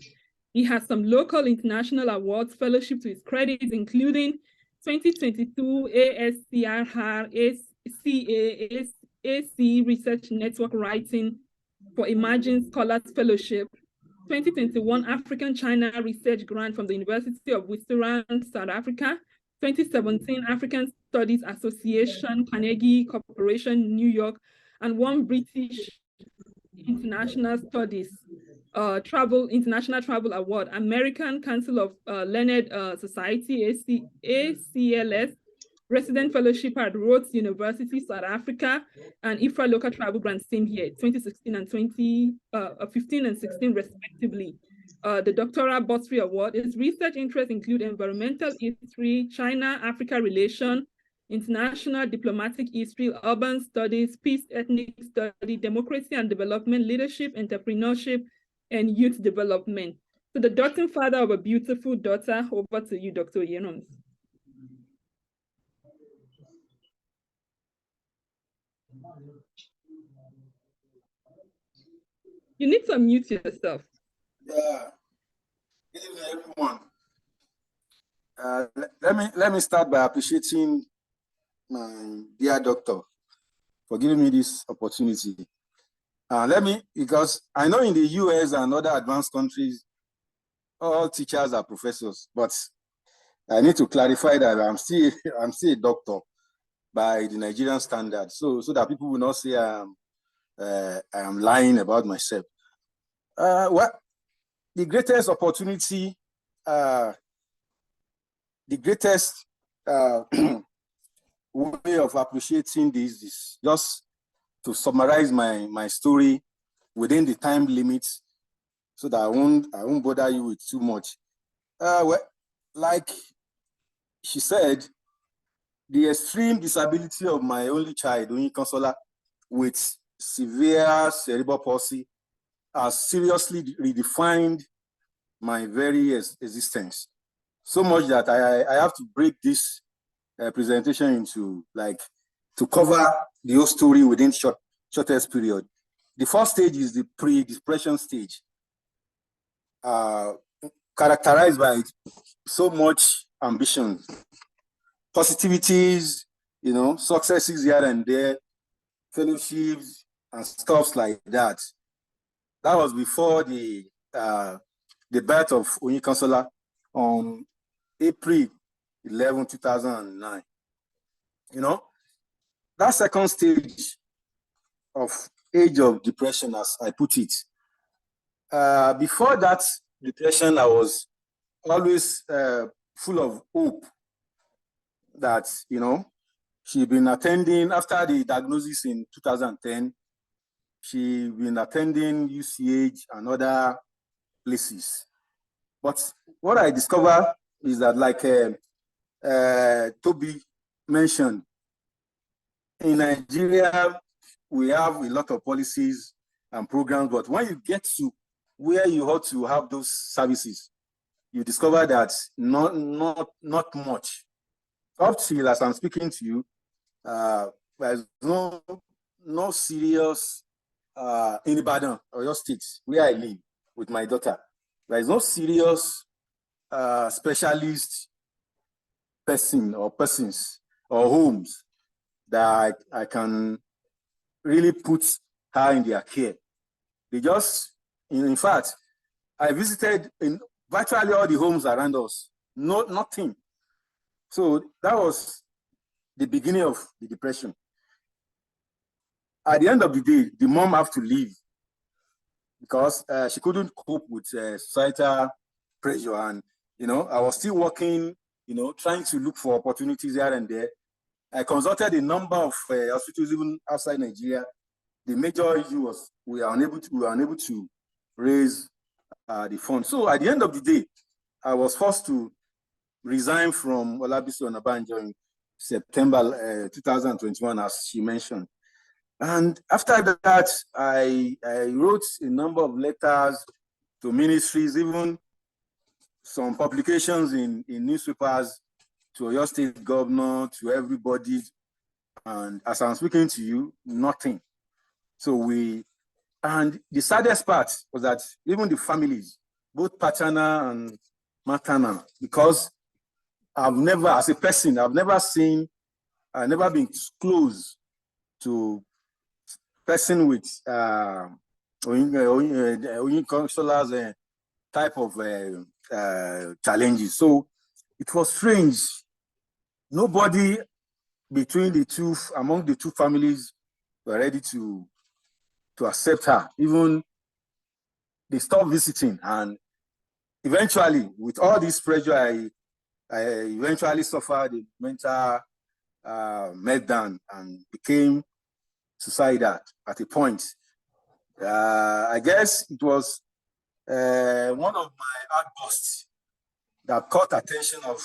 He has some local international awards, fellowship to his credit, including 2022 ASCRR AC Research Network Writing for Emerging Scholars Fellowship, 2021 African-China Research Grant from the University of Witwatersrand, South Africa. 2017 African Studies Association, Carnegie Corporation, New York, and one British International Studies International Travel Award, American Council of Learned Society, ACLS, Resident Fellowship at Rhodes University, South Africa, and IFRA Local Travel Grant same year, 2016 and 2015 and 16 respectively. The Doctoral Bursary Award. Its research interests include environmental history, China-Africa relation, international diplomatic history, urban studies, peace, ethnic study, democracy and development, leadership, entrepreneurship, and youth development. So the doting father of a beautiful daughter, over to you, Dr. Yenons. You need to unmute yourself. Yeah. Good evening, everyone. Let me start by appreciating my dear doctor for giving me this opportunity. Because I know in the US and other advanced countries, all teachers are professors, but I need to clarify that I'm still a doctor by the Nigerian standard, so that people will not say I am lying about myself. The greatest opportunity, the greatest way of appreciating this is just to summarize my story within the time limits, so that I won't bother you with too much. Like she said, the extreme disability of my only child, Onyikansola, with severe cerebral palsy, has seriously redefined my very existence. So much that I have to break this presentation into, to cover the whole story within shortest period. The first stage is the pre-depression stage, characterized by so much ambition, positivities, successes here and there, fellowships and stuff like that. That was before the birth of Onyikansola on April 11, 2009. That second stage of age of depression, as I put it, before that depression, I was always full of hope that, she'd been attending, after the diagnosis in 2010, she'd been attending UCH and other places. But what I discovered is that, like Toby mentioned, in Nigeria, we have a lot of policies and programs, but when you get to where you ought to have those services, you discover that not much. Up till as I'm speaking to you, there's no serious in Ibadan or your state where I live with my daughter. There is no serious specialist person or persons or homes that I can really put her in their care. They just, in fact, I visited in virtually all the homes around us. Nothing. So that was the beginning of the depression. At the end of the day, the mom had to leave because she couldn't cope with societal pressure. And, I was still working, trying to look for opportunities here and there. I consulted a number of hospitals even outside Nigeria. The major issue was we were unable to raise the funds. So at the end of the day, I was forced to resign from Olabisi Onabanjo in September 2021, as she mentioned. And after that, I wrote a number of letters to ministries, even some publications in newspapers, to your state governor, to everybody. And as I'm speaking to you, nothing. So and the saddest part was that even the families, both paternal and maternal, because I've never, as a person, I've never been close to person with Oyinkanshola's type of challenges. So it was strange. Nobody among the two families were ready to accept her. Even they stopped visiting, and eventually, with all this pressure, I eventually suffered a mental meltdown and became suicidal at a point. I guess it was one of my outbursts that caught attention of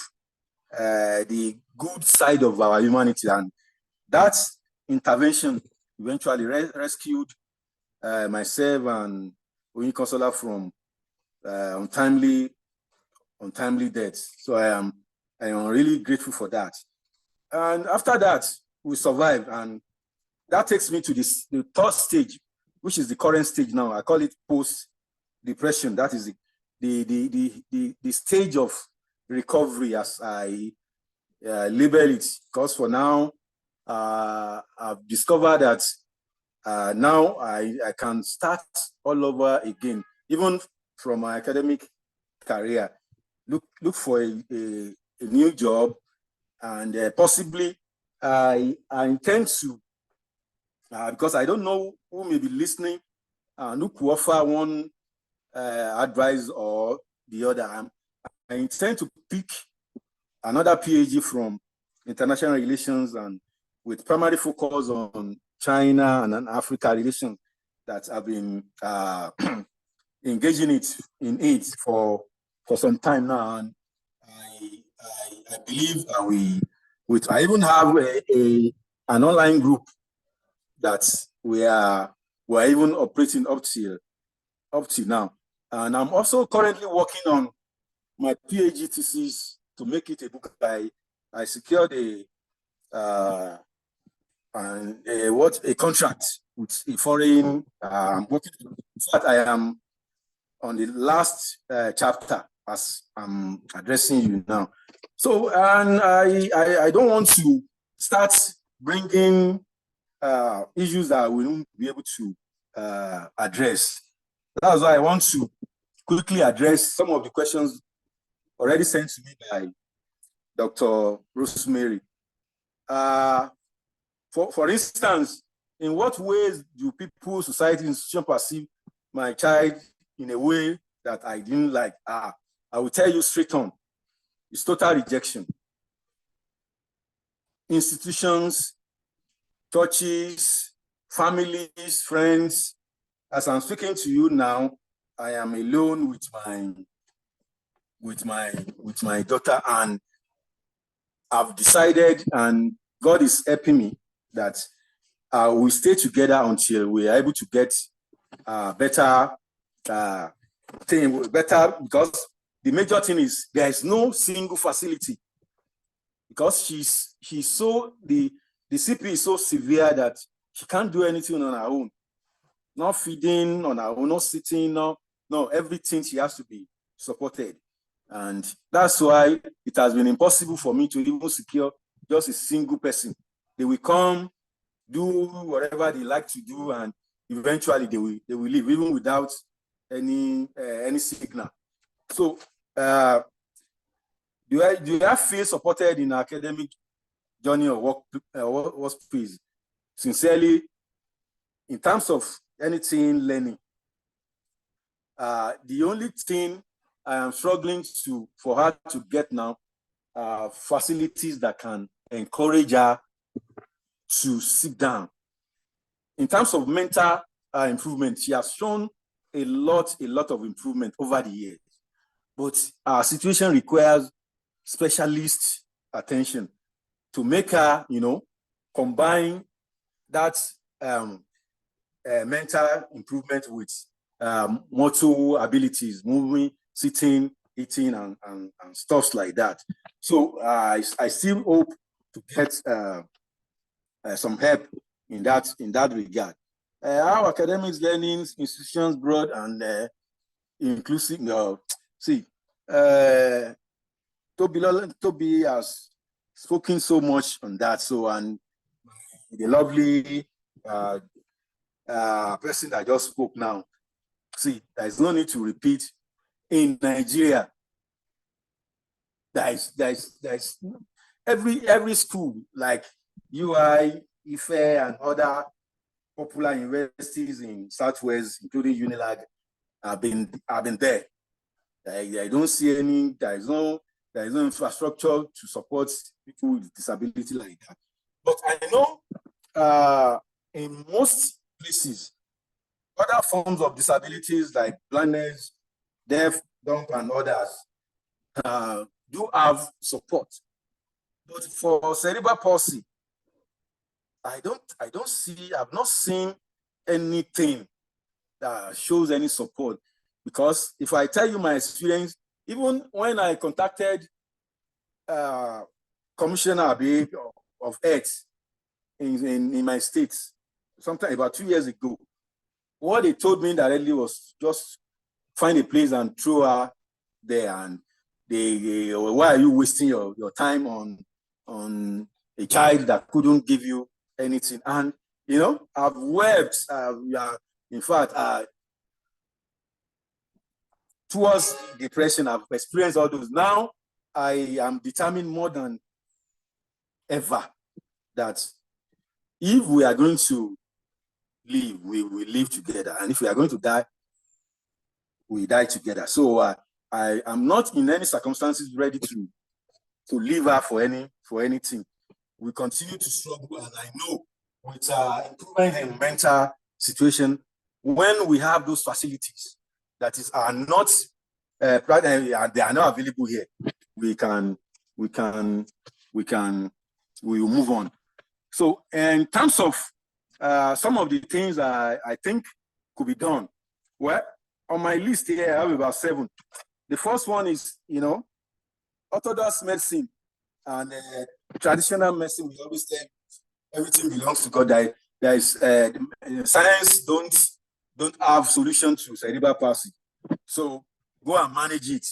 the good side of our humanity, and that intervention eventually rescued myself and Oyin Consola from untimely death. So I am really grateful for that. And after that, we survived, and that takes me to the third stage, which is the current stage now. I call it post-depression. That is the stage of recovery, as I label it, because for now, I've discovered that now I can start all over again, even from my academic career. Look for a new job, and possibly I intend to, because I don't know who may be listening, and who could offer one advice or the other. I intend to pick another PhD from international relations, and with primary focus on China and Africa relations, that I've been engaging in it for some time now. And I believe that I even have an online group that we're even operating up to now. And I'm also currently working on my PhD thesis to make it a book. I secured a contract with a foreign. In fact, I am on the last chapter as I'm addressing you now. So, and I don't want to start bringing issues that we won't be able to address. That's why I want to quickly address some of the questions already sent to me by Dr. Rosemary. For instance, in what ways do people, society, institutions perceive my child in a way that I didn't like? I will tell you straight on. It's total rejection. Institutions, churches, families, friends. As I'm speaking to you now, I am alone with my daughter, and I've decided, and God is helping me, that we stay together until we are able to get better, because the major thing is there is no single facility, because she's so, the CP is so severe that she can't do anything on her own. Not feeding on her own, not sitting, no, everything she has to be supported. And that's why it has been impossible for me to even secure just a single person. They will come, do whatever they like to do, and eventually they will leave, even without any signal. So do I feel supported in academic journey or workspace? Sincerely, in terms of anything learning, the only thing I am struggling for her to get now are facilities that can encourage her to sit down. In terms of mental improvement, she has shown a lot of improvement over the years, but our situation requires specialist attention to make her, combine that mental improvement with motor abilities, moving, sitting, eating, and stuff like that. So I still hope to get some help in that regard. Our academics, learning, institutions, broad and inclusive. Toby has spoken so much on that. So, and the lovely person that just spoke now, See, there is no need to repeat. In Nigeria, there's every school like UI, IFE, and other popular universities in Southwest, including Unilag, have been there. I don't see any. There is no infrastructure to support people with disability like that. But I know in most places, other forms of disabilities like blindness, deaf, dumb, and others do have support. But for cerebral palsy, I've not seen anything that shows any support. Because if I tell you my experience, even when I contacted Commissioner Abe of Health in my state, sometime about 2 years ago, what they told me directly was just find a place and throw her there. And they why are you wasting your time on a child that couldn't give you anything? And I've wept. In fact, towards depression, I've experienced all those. Now I am determined more than ever that if we are going to live, we will live together, and if we are going to die, we die together. So I am not in any circumstances ready to leave her for anything. We continue to struggle, and I know with improvement in mental situation, when we have those facilities that are not they are not available here, we will move on. So in terms of some of the things I think could be done, well, on my list here I have about 7. The first one is orthodox medicine and traditional medicine. We always say everything belongs to God. There is science don't have solution to cerebral palsy. So go and manage it.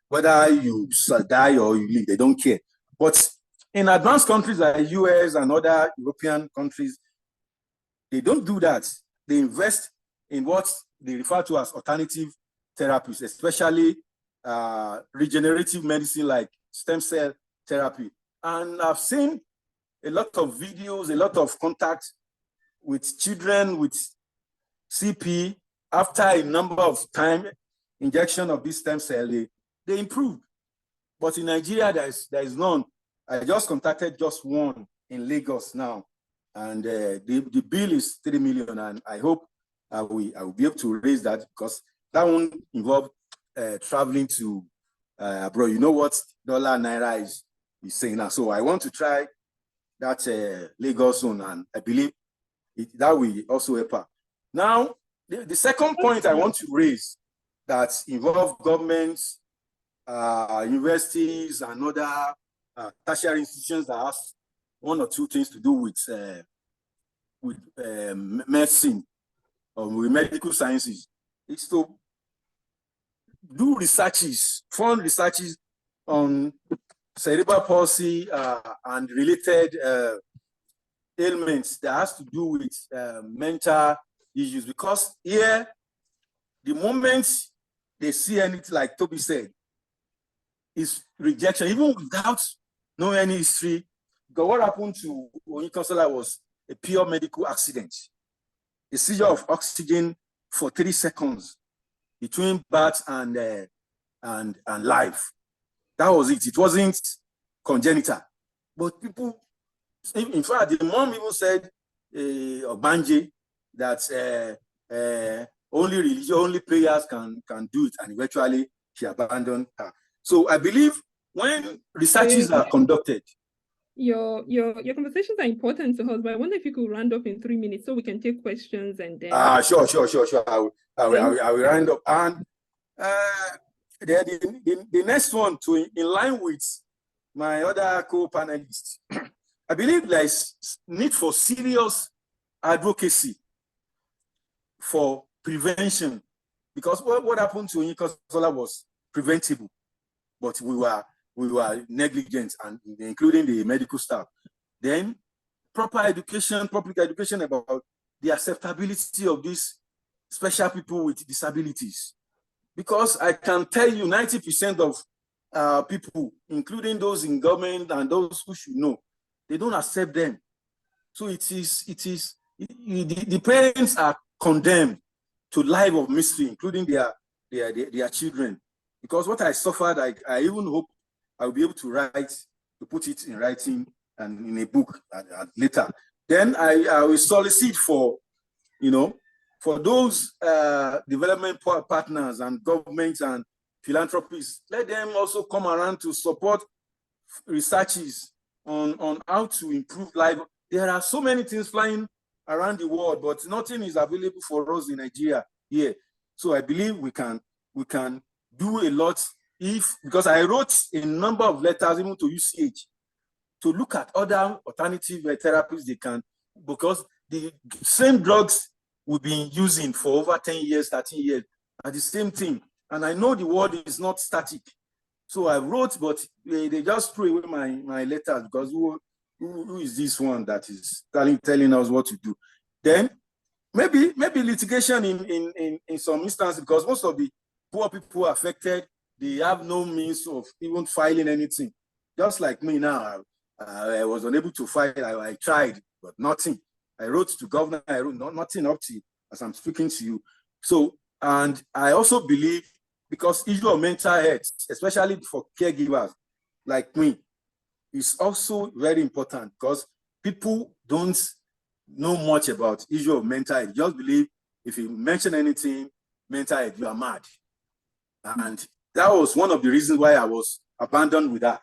Whether you die or you live, they don't care. But in advanced countries like US and other European countries, they don't do that. They invest in what they refer to as alternative therapies, especially regenerative medicine like stem cell therapy. And I've seen a lot of videos, a lot of contact with children with CP. After a number of time injection of this stem cell, they improved. But in Nigeria, there is none. I just contacted just one in Lagos now, and the bill is 3 million, and I hope I will be able to raise that, because that won't involve traveling to abroad. You know what dollar naira is saying now. So I want to try that Lagos one, and I believe that will also help her. Now, the second point I want to raise that involve governments, universities, and other tertiary institutions that have 1 or 2 things to do with medicine or with medical sciences, is to do researches, fund researches on cerebral palsy and related ailments that has to do with mental issues. Because here, the moment they see anything, like Toby said, is rejection, even without knowing any history. Because what happened to Onyekasola was a pure medical accident. A seizure of oxygen for 3 seconds between birth and life. That was it. It wasn't congenital. But people, in fact, the mom even said, Obanje, that only religion, only prayers can do it, and eventually she abandoned her. So I believe when researches are conducted, your conversations are important to us, but I wonder if you could round up in 3 minutes so we can take questions and then. Sure. I will round up. And the next one, in line with my other co-panelists, I believe there is need for serious advocacy for prevention, because what happened to Onyekasola was preventable, but we were negligent, and including the medical staff. Then proper education, public education about the acceptability of this special people with disabilities. Because I can tell you 90% of people, including those in government and those who should know, they don't accept them. So the parents are condemned to life of mystery, including their children. Because what I suffered, I even hope I will be able to put it in writing and in a book later. Then I will solicit for, for those development partners and governments and philanthropists, let them also come around to support researches on how to improve life. There are so many things flying around the world, but nothing is available for us in Nigeria here. So I believe we can do a lot because I wrote a number of letters even to UCH to look at other alternative therapies they can, because the same drugs we've been using for over 10 years, 13 years are the same thing. And I know the world is not static. So I wrote, but they just threw away my letters because who is this one that is telling us what to do? Then maybe litigation in some instances, because most of the poor people affected, they have no means of even filing anything. Just like me now, I was unable to file. I tried, but nothing. I wrote to governor. I wrote nothing up to as I'm speaking to you. So, and I also believe, because issue of mental health, especially for caregivers like me, is also very important, because people don't know much about issue of mental health. Just believe if you mention anything mental health, you are mad. And that was one of the reasons why I was abandoned with that,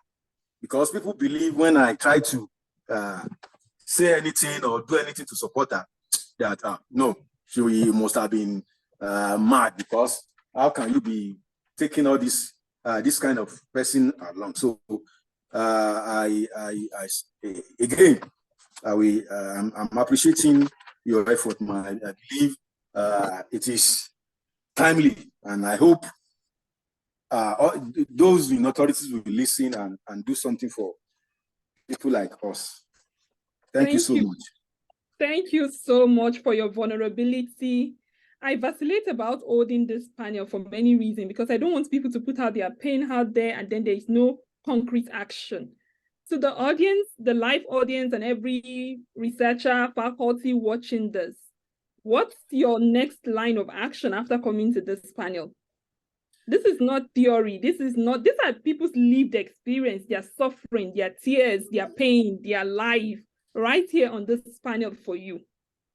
because people believe when I try to say anything or do anything to support her, that no, she must have been mad, because how can you be taking all this kind of person along? So again, I'm appreciating your effort, man. I believe it is timely, and I hope those in authorities will listen and do something for people like us. Thank you so much. Thank you so much for your vulnerability. I vacillate about holding this panel for many reasons, because I don't want people to put out their pain out there and then there is no concrete action. To the audience, the live audience, and every researcher, faculty watching this, what's your next line of action after coming to this panel? This is not theory. These are people's lived experience, their suffering, their tears, their pain, their life, right here on this panel for you.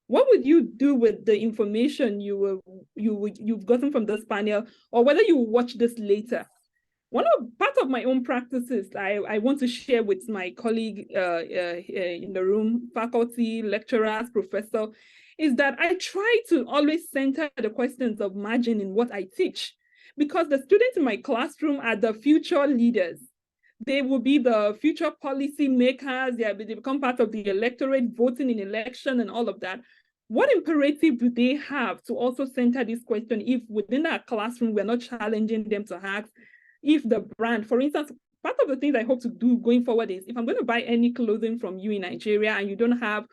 What would you do with the information you've gotten from this panel, or whether you watch this later? Part of my own practices I want to share with my colleague in the room, faculty, lecturers, professor, is that I try to always center the questions of margin in what I teach, because the students in my classroom are the future leaders. They will be the future policy makers. They become part of the electorate, voting in election and all of that. What imperative do they have to also center this question if within our classroom we're not challenging them to ask if the brand, for instance, part of the things I hope to do going forward is, if I'm going to buy any clothing from you in Nigeria and you don't have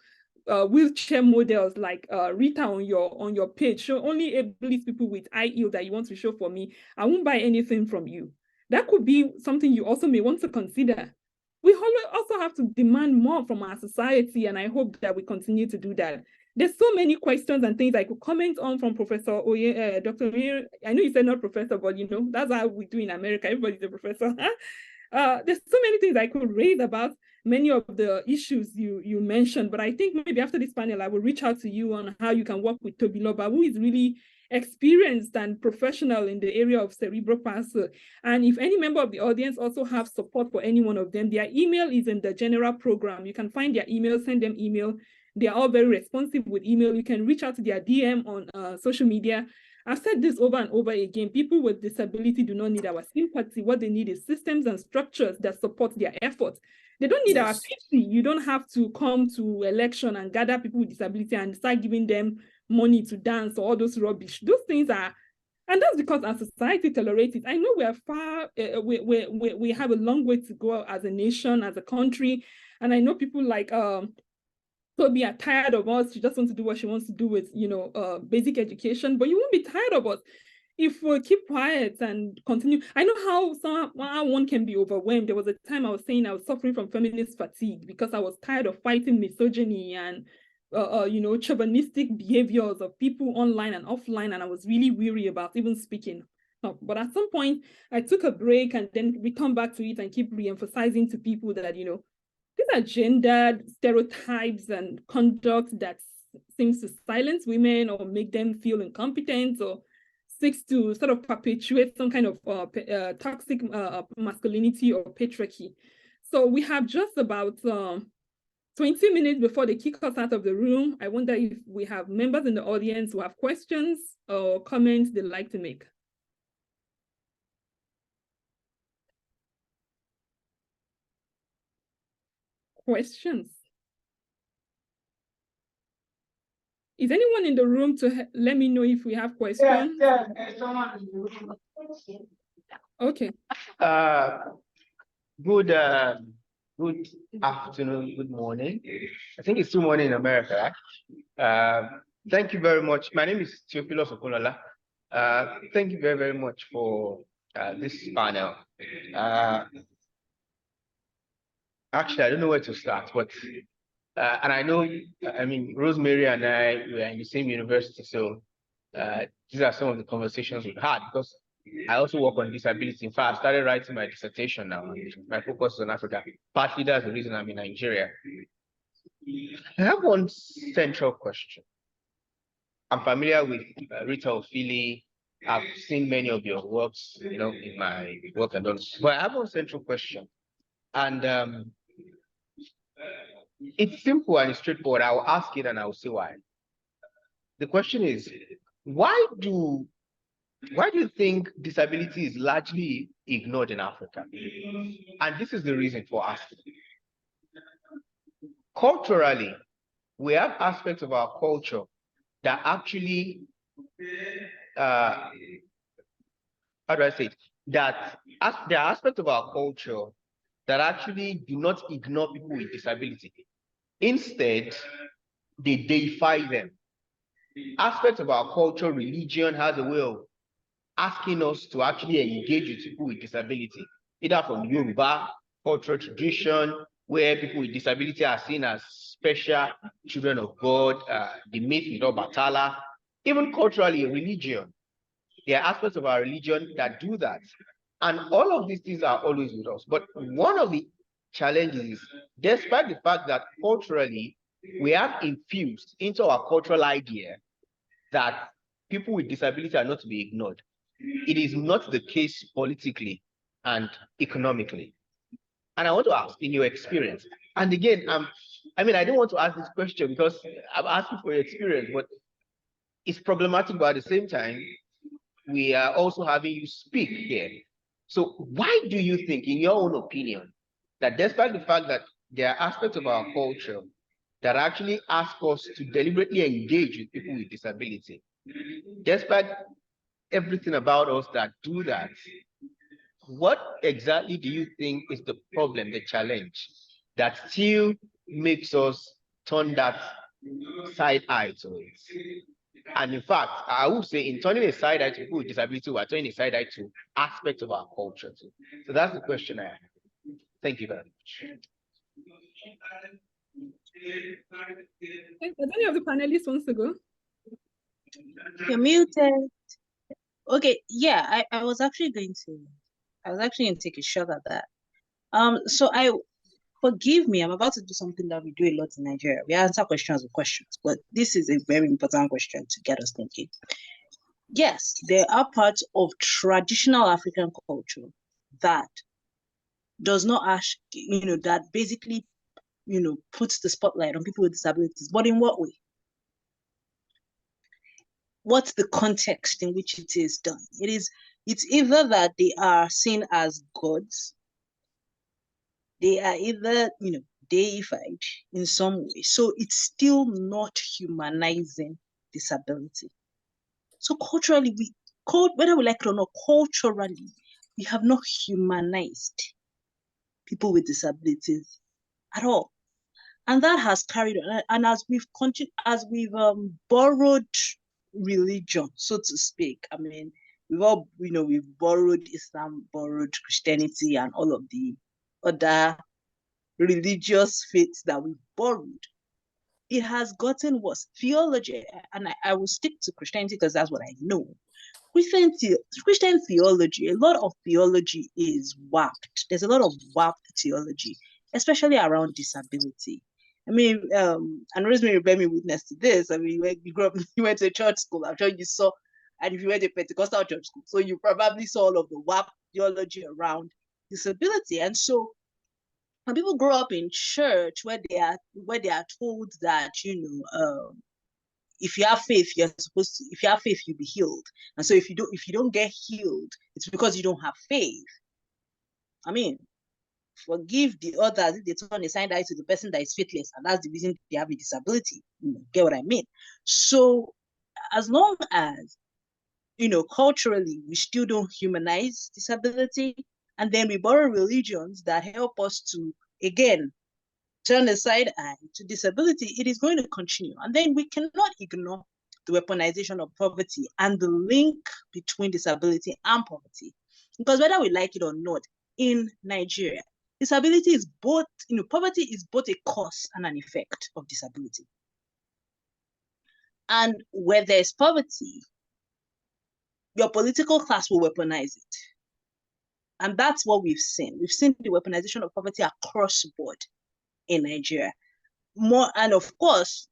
wheelchair models like Rita on your page, show only ableist people with high heel that you want to show for me, I won't buy anything from you. That could be something you also may want to consider. We also have to demand more from our society, and I hope that we continue to do that. There's so many questions and things I could comment on from Professor Oye, Dr. Oye. I know you said not professor, but that's how we do in America. Everybody's a professor. There's so many things I could raise about many of the issues you mentioned, but I think maybe after this panel, I will reach out to you on how you can work with Tobiloba, who is really experienced and professional in the area of cerebral palsy. And if any member of the audience also have support for any one of them, their email is in the general program. You can find their email, send them email. They are all very responsive with email. You can reach out to their DM on social media. I've said this over and over again. People with disability do not need our sympathy. What they need is systems and structures that support their efforts. They don't need our pity. You don't have to come to election and gather people with disability and start giving them money to dance or all those rubbish. Those things are, and that's because our society tolerates it. I know we are far, we have a long way to go as a nation, as a country. And I know people like Toby are tired of us. She just wants to do what she wants to do with, basic education, but you won't be tired of us if we keep quiet and continue. I know how one can be overwhelmed. There was a time I was saying I was suffering from feminist fatigue because I was tired of fighting misogyny and chauvinistic behaviors of people online and offline, and I was really weary about even speaking up. But at some point, I took a break and then returned back to it and keep re-emphasizing to people that, these are gendered stereotypes and conduct that seems to silence women or make them feel incompetent or seeks to sort of perpetuate some kind of toxic masculinity or patriarchy. So we have just about 20 minutes before they kick us out of the room. I wonder if we have members in the audience who have questions or comments they'd like to make. Questions? Is anyone in the room to let me know if we have questions? Yeah, someone in the room. Okay. Good afternoon, good morning. I think it's still morning in America. Thank you very much. My name is Theophilus Okunola. Thank you very, very much for this panel. Actually, I don't know where to start, but and I know, Rosemary and I were in the same university, so these are some of the conversations we've had, because I also work on disability. In fact, I started writing my dissertation now. My focus is on Africa. Partly that's the reason I'm in Nigeria. I have one central question. I'm familiar with Rita Ofili. I've seen many of your works, in my work and all. But I have one central question. And it's simple and it's straightforward. I'll ask it and I'll see why. The question is, why do you think disability is largely ignored in Africa? And this is the reason for asking. Culturally, we have aspects of our culture that actually, how do I say it? That there are aspects of our culture that actually do not ignore people with disability. Instead, they deify them. Aspects of our culture, religion has a way of asking us to actually engage with people with disability, either from Yoruba cultural tradition, where people with disability are seen as special children of God, the myth with Obatala, even culturally, religion. There are aspects of our religion that do that. And all of these things are always with us. But one of the challenges is, despite the fact that culturally, we have infused into our cultural idea that people with disability are not to be ignored, it is not the case politically and economically. And I want to ask, in your experience, and again, I don't want to ask this question because I'm asking for your experience, but it's problematic, but at the same time, we are also having you speak here. So why do you think, in your own opinion, that despite the fact that there are aspects of our culture that actually ask us to deliberately engage with people with disability, despite everything about us that do that, what exactly do you think is the problem, the challenge, that still makes us turn that side eye to it? And in fact, I would say in turning a side eye to people with disability, we're turning a side eye to aspects of our culture too. So that's the question I have. Thank you very much. Does any of the panelists wants to go? You're muted. Okay, yeah, I was actually going to take a shot at that. So forgive me, I'm about to do something that we do a lot in Nigeria. We answer questions with questions, but this is a very important question to get us thinking. Yes, there are parts of traditional African culture that does not ask, that basically, puts the spotlight on people with disabilities. But in what way? What's the context in which it is done? It's either that they are seen as gods, they are either, deified in some way. So it's still not humanizing disability. So culturally, whether we like it or not, culturally, we have not humanized people with disabilities at all. And that has carried on. And as we've borrowed religion, so to speak, I mean, we've borrowed Islam, borrowed Christianity, and all of the other religious faiths that we've borrowed. It has gotten worse. Theology, and I will stick to Christianity because that's what I know. Christian theology, a lot of theology is warped. There's a lot of warped theology, especially around disability. I mean, and Rosemary bear me witness to this. I mean, when you grew up, you went to a church school. I'm sure you saw, and if you went to a Pentecostal church school, so you probably saw all of the warped theology around disability. And so when people grow up in church where they are told that, if you have faith, if you have faith, you'll be healed. And so if you don't get healed, it's because you don't have faith. I mean, forgive the others if they turn a side eye to the person that is faithless, and that's the reason they have a disability. Get what I mean? So as long as, culturally, we still don't humanize disability, and then we borrow religions that help us to, again, turn a side eye to disability, it is going to continue. And then we cannot ignore the weaponization of poverty and the link between disability and poverty. Because whether we like it or not, in Nigeria, disability is both, poverty is both a cause and an effect of disability. And where there's poverty, your political class will weaponize it. And that's what we've seen. We've seen the weaponization of poverty across the board in Nigeria. More, and of course,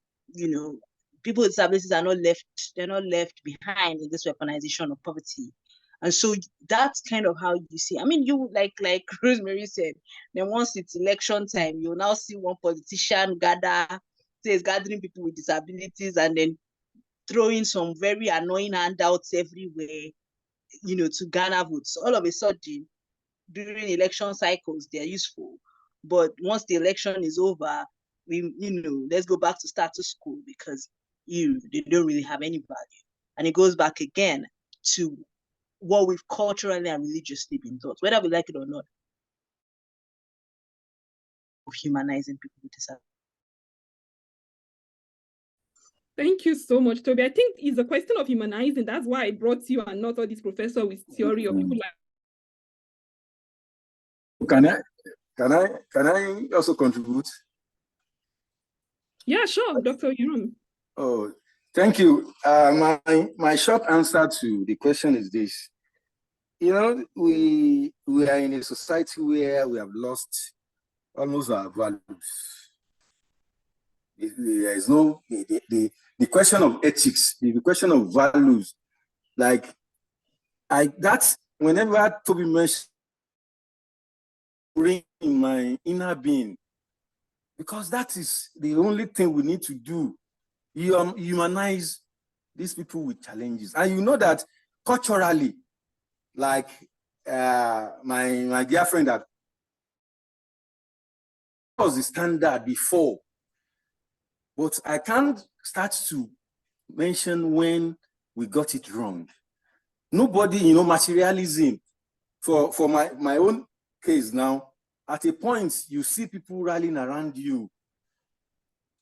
people with disabilities they're not left behind in this weaponization of poverty. And so that's kind of how you see. I mean, you like Rosemary said, then once it's election time, you'll now see one politician gathering people with disabilities and then throwing some very annoying handouts everywhere, to garner votes. All of a sudden, during election cycles, they're useful. But once the election is over, let's go back to status quo because they don't really have any value. And it goes back again to what we've culturally and religiously been taught, whether we like it or not, of humanizing people with disabilities. Thank you so much, Toby. I think it's a question of humanizing. That's why I brought you and not all these professors with theory of people like. Can I also contribute? Yeah, sure, Dr. Urum. Oh, thank you. My short answer to the question is this. We are in a society where we have lost almost our values. There is no the question of ethics, the question of values. That's whenever Toby mentioned in my inner being, because that is the only thing we need to do. You humanize these people with challenges, and you know that culturally, like my dear friend, that was the standard before, but I can't start to mention when we got it wrong. Nobody, materialism. For my own case now, at a point you see people rallying around you.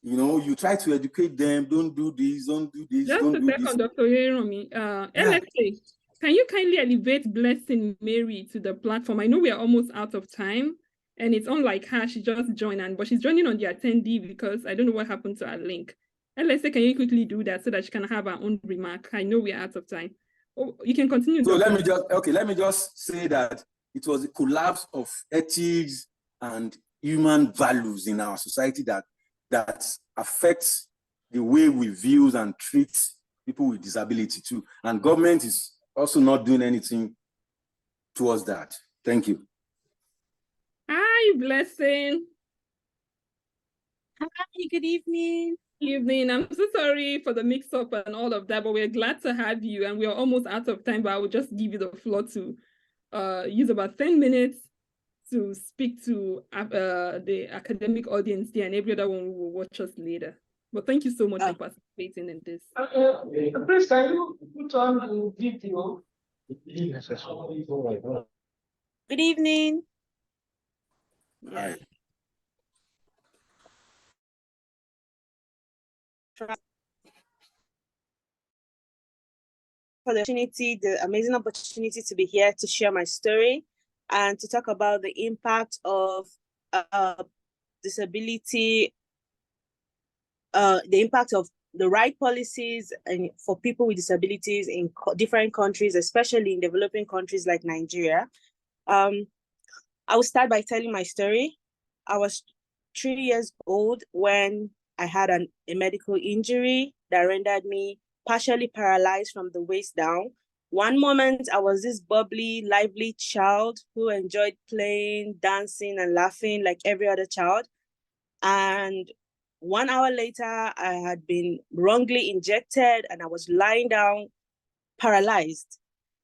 You try to educate them. Don't do this. Don't do this. Just a second, Dr. Yeromi. LSA, can you kindly elevate Blessing Mary to the platform? I know we are almost out of time, and it's unlike her. She just joined, but she's joining on the attendee because I don't know what happened to her link. LSA, can you quickly do that so that she can have her own remark? I know we are out of time. Oh, you can continue. So let me just say that it was a collapse of ethics and human values in our society that affects the way we view and treat people with disability too. And government is also not doing anything towards that. Thank you. Hi, Blessing. Hi, good evening. Evening. I'm so sorry for the mix-up and all of that, but we're glad to have you, and we're almost out of time, but I will just give you the floor to use about 10 minutes to speak to the academic audience there, and every other one will watch us later. But thank you so much for participating in this. Please, can you put on the video? Good evening. Yeah. for the opportunity, the amazing opportunity to be here to share my story and to talk about the impact of disability, the impact of the right policies and for people with disabilities in different countries, especially in developing countries like Nigeria. I will start by telling my story. I was 3 years old when I had a medical injury that rendered me partially paralyzed from the waist down. One moment, I was this bubbly, lively child who enjoyed playing, dancing, and laughing like every other child. And 1 hour later, I had been wrongly injected and I was lying down, paralyzed.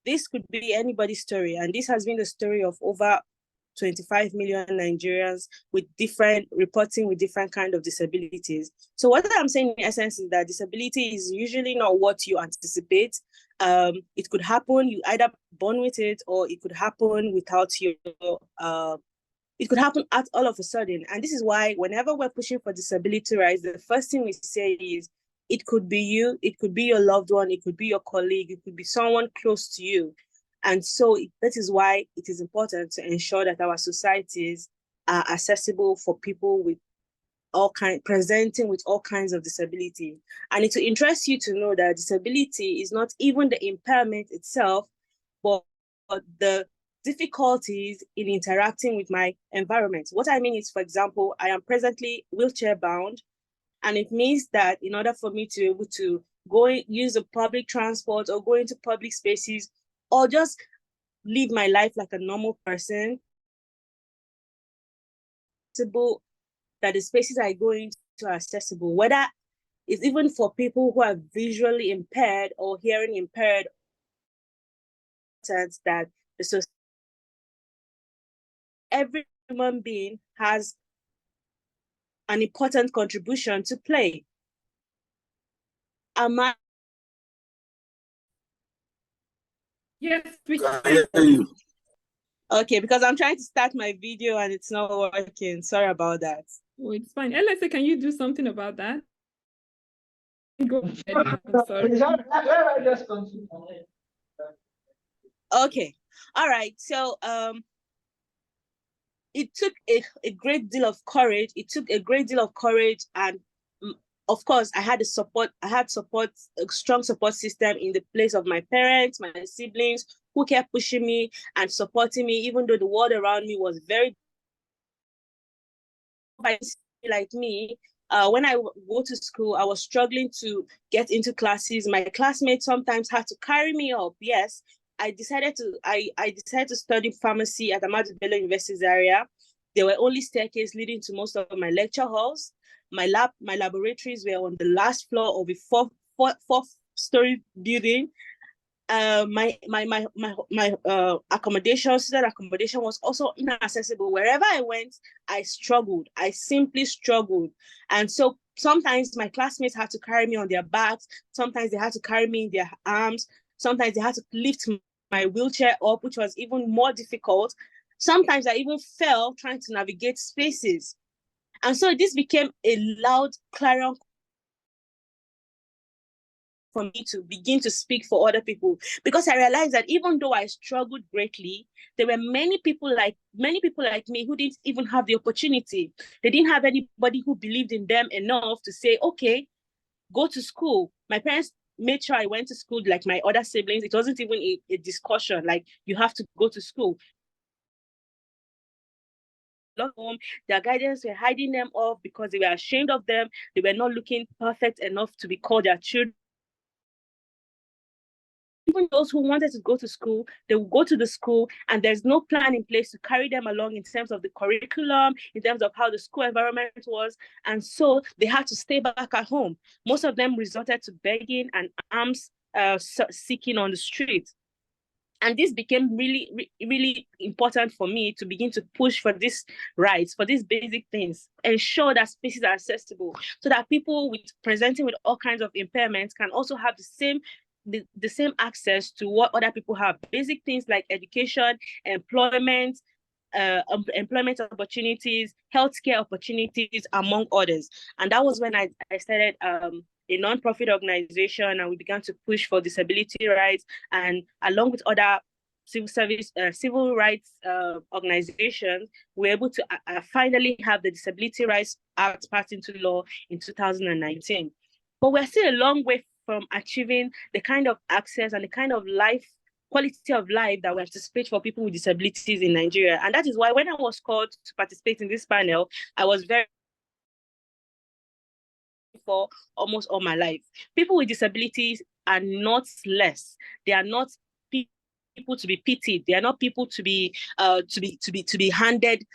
This could be anybody's story. And this has been the story of over 25 million Nigerians with different kind of disabilities. So what I'm saying in essence is that disability is usually not what you anticipate. It could happen, you either born with it, or it could happen without your it could happen at all of a sudden. And this is why whenever we're pushing for disability rights, the first thing we say is, it could be you, it could be your loved one, it could be your colleague, it could be someone close to you. And so that is why it is important to ensure that our societies are accessible for people with presenting with all kinds of disability. And it will interest you to know that disability is not even the impairment itself, but the difficulties in interacting with my environment. What I mean is, for example, I am presently wheelchair bound, and it means that in order for me to be able to use a public transport or go into public spaces or just live my life like a normal person, that the spaces I go into are accessible, whether it's even for people who are visually impaired or hearing impaired, that the society, every human being has an important contribution to play. Yes, we can hear you. Okay, because I'm trying to start my video and it's not working. Sorry about that. Oh, it's fine. LSA, can you do something about that? Go ahead. I'm sorry. Okay. All right. So it took a great deal of courage. It took a great deal of courage, and of course, I had support, a strong support system in the place of my parents, my siblings, who kept pushing me and supporting me, even though the world around me was very like me. When I go to school, I was struggling to get into classes. My classmates sometimes had to carry me up. Yes, I decided to study pharmacy at Ahmadu Bello University area. There were only staircases leading to most of my lecture halls. My laboratories were on the last floor of a fourth-story building. My accommodation, student accommodation, was also inaccessible. Wherever I went, I struggled. I simply struggled. And so sometimes my classmates had to carry me on their backs. Sometimes they had to carry me in their arms. Sometimes they had to lift my wheelchair up, which was even more difficult. Sometimes I even fell trying to navigate spaces. And so this became a loud clarion for me to begin to speak for other people, because I realized that even though I struggled greatly, there were many people like me who didn't even have the opportunity. They didn't have anybody who believed in them enough to say, okay, go to school. My parents made sure I went to school like my other siblings. It wasn't even a discussion, like, you have to go to school. Home, their guardians were hiding them off because they were ashamed of them. They were not looking perfect enough to be called their children. Even those who wanted to go to school, they will go to the school and there's no plan in place to carry them along in terms of the curriculum, in terms of how the school environment was. And so they had to stay back at home. Most of them resorted to begging and alms seeking on the street. And this became really, really important for me to begin to push for these rights, for these basic things, ensure that spaces are accessible so that people presenting with all kinds of impairments can also have the same access to what other people have. Basic things like education, employment opportunities, healthcare opportunities, among others. And that was when I started a non-profit organization, and we began to push for disability rights, and along with other civil rights organizations, we're able to finally have the Disability Rights Act passed into law in 2019. But we're still a long way from achieving the kind of access and the kind of quality of life that we anticipate for people with disabilities in Nigeria. And that is why when I was called to participate in this panel, I was very for almost all my life. People with disabilities are not less. They are not people to be pitied. They are not people to be handed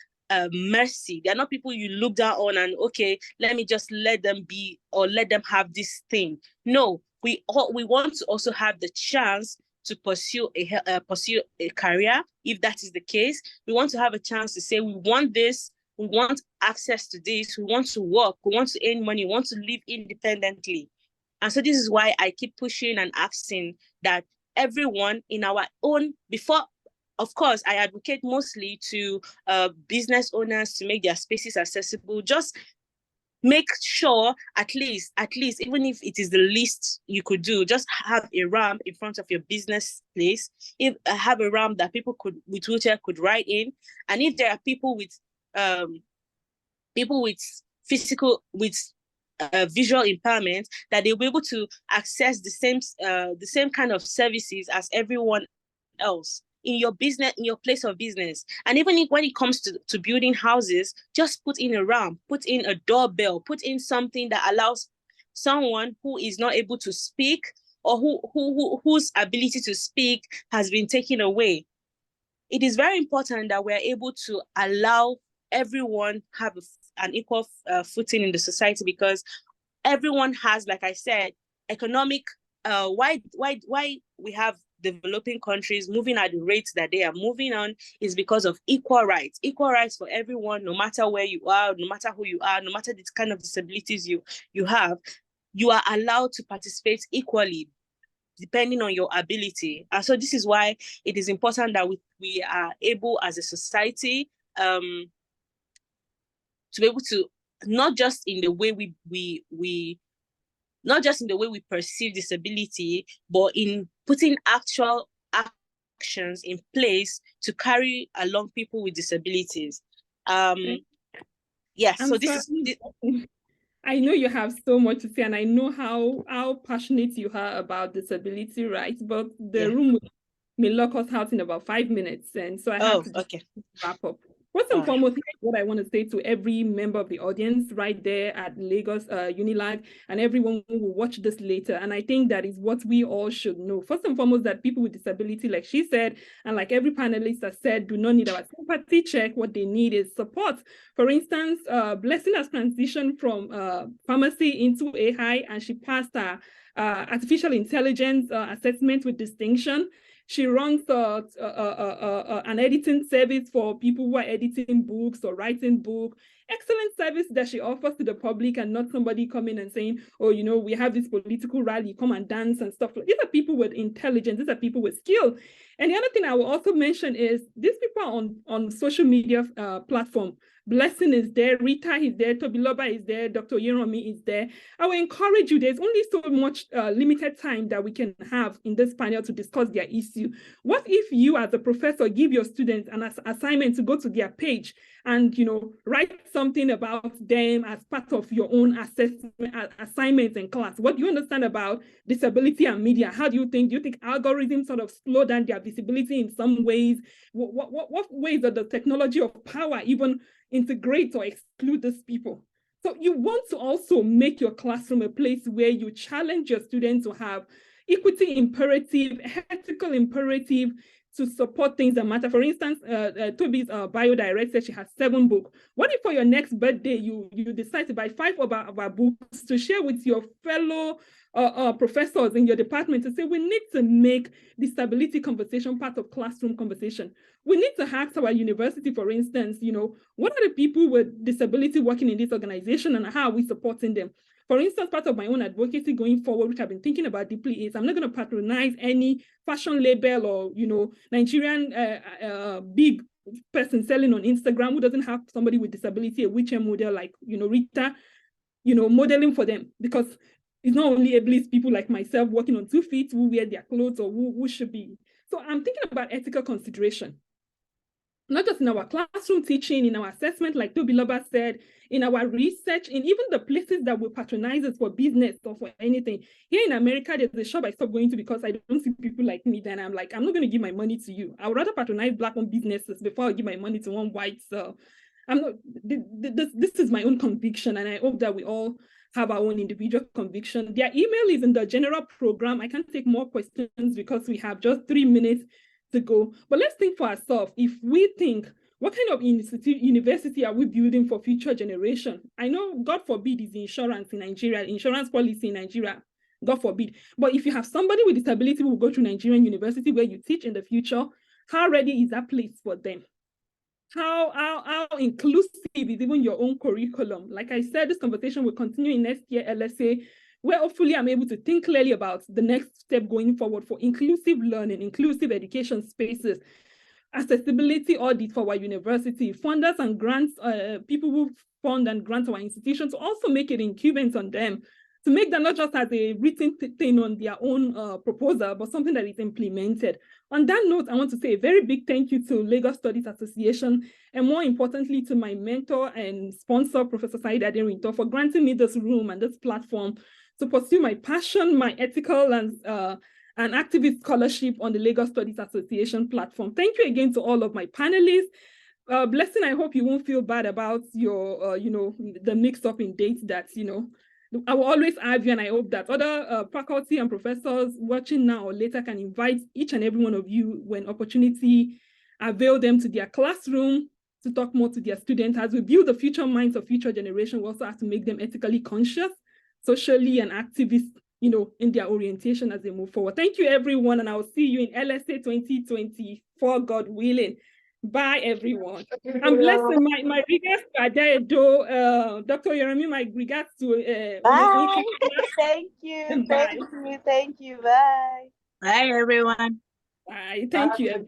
mercy. They are not people you look down on and, okay, let me just let them be or let them have this thing. No, we want to also have the chance to pursue a career. If that is the case, we want to have a chance to say, we want this, we want access to this, we want to work, we want to earn money, we want to live independently. And so this is why I keep pushing and asking that everyone in our own, of course, I advocate mostly to business owners to make their spaces accessible. Just make sure at least, even if it is the least you could do, just have a ramp in front of your business place. If have a ramp that people with wheelchair could ride in, and if there are people with visual impairment, that they'll be able to access the same kind of services as everyone else in your business, in your place of business. And even when it comes to building houses, just put in a ramp, put in a doorbell, put in something that allows someone who is not able to speak or whose ability to speak has been taken away. It is very important that we're able to allow everyone have an equal footing in the society, because everyone has, like I said, economic, why we have developing countries moving at the rates that they are moving on is because of equal rights for everyone, no matter where you are, no matter who you are, no matter the kind of disabilities you have, you are allowed to participate equally depending on your ability. And so this is why it is important that we are able as a society to be able to, not just in the way we perceive disability, but in putting actual actions in place to carry along people with disabilities. Yes, so this is... I know you have so much to say, and I know how passionate you are about disability rights, but the room may lock us out in about 5 minutes, and so I have to wrap up. First and foremost, what I want to say to every member of the audience right there at Lagos Unilive, and everyone who will watch this later, and I think that is what we all should know. First and foremost, that people with disability, like she said, and like every panelist has said, do not need our sympathy check. What they need is support. For instance, Blessing has transitioned from pharmacy into AI, and she passed her artificial intelligence assessment with distinction. She runs an editing service for people who are editing books or writing books. Excellent service that she offers to the public, and not somebody coming and saying, oh, you know, we have this political rally, come and dance and stuff. These are people with intelligence. These are people with skill. And the other thing I will also mention is these people on social media platform. Blessing is there, Rita is there, Tobiloba is there, Dr. Yeromi is there. I will encourage you, there's only so much limited time that we can have in this panel to discuss their issue. What if you as a professor give your students an assignment to go to their page and, you know, write something about them as part of your own assignments in class? What do you understand about disability and media? How do you think algorithms sort of slow down their visibility in some ways? What ways does the technology of power even integrate or exclude these people? So you want to also make your classroom a place where you challenge your students to have equity imperative, ethical imperative, to support things that matter. For instance, Toby's bio director, she has 7 books. What if for your next birthday, you decide to buy 5 of our books to share with your fellow professors in your department, to say, we need to make disability conversation part of classroom conversation. We need to ask our university, for instance, you know, what are the people with disability working in this organization and how are we supporting them? For instance, part of my own advocacy going forward, which I've been thinking about deeply, is I'm not going to patronize any fashion label or, you know, Nigerian big person selling on Instagram who doesn't have somebody with disability, a wheelchair model like, you know, Rita, you know, modeling for them, because It's not only ableist people like myself working on 2 feet who wear their clothes or who should be. So I'm thinking about ethical consideration, not just in our classroom teaching, in our assessment, like Toby Loba said, in our research, in even the places that we patronize us for business or for anything. Here in America, there's a shop I stopped going to because I don't see people like me. Then I'm like, I'm not going to give my money to you. I would rather patronize Black-owned businesses before I give my money to one white. So I'm not, this is my own conviction, and I hope that we all have our own individual conviction. Their email is in the general program. I can't take more questions because we have just 3 minutes to go. But let's think for ourselves. If we think, what kind of university are we building for future generation? I know, God forbid, is insurance in Nigeria, insurance policy in Nigeria, God forbid. But if you have somebody with disability who will go to Nigerian university where you teach in the future, how ready is that place for them? How inclusive is even your own curriculum? Like I said, this conversation will continue in next year LSA, where hopefully I'm able to think clearly about the next step going forward for inclusive learning, inclusive education spaces, accessibility audit for our university, funders and grants, people who fund and grant our institutions, to also make it incumbent on them to make that not just as a written thing on their own proposal, but something that is implemented. On that note, I want to say a very big thank you to Lagos Studies Association, and more importantly to my mentor and sponsor, Professor Said Aderinto, for granting me this room and this platform to pursue my passion, my ethical and activist scholarship on the Lagos Studies Association platform. Thank you again to all of my panelists. Blessing, I hope you won't feel bad about your, the mix-up in dates that, I will always have you, and I hope that other faculty and professors watching now or later can invite each and every one of you when opportunity avail them to their classroom to talk more to their students. As we build the future minds of future generation, we also have to make them ethically conscious, socially and activist, in their orientation as they move forward. Thank you, everyone, and I will see you in LSA 2024, God willing. Bye, everyone. I'm blessing my regards to Adedo, Dr. Yeremi, my regards to bye. Thank you. Bye. Thank you. Bye. Bye, everyone. Bye. Thank you, everyone.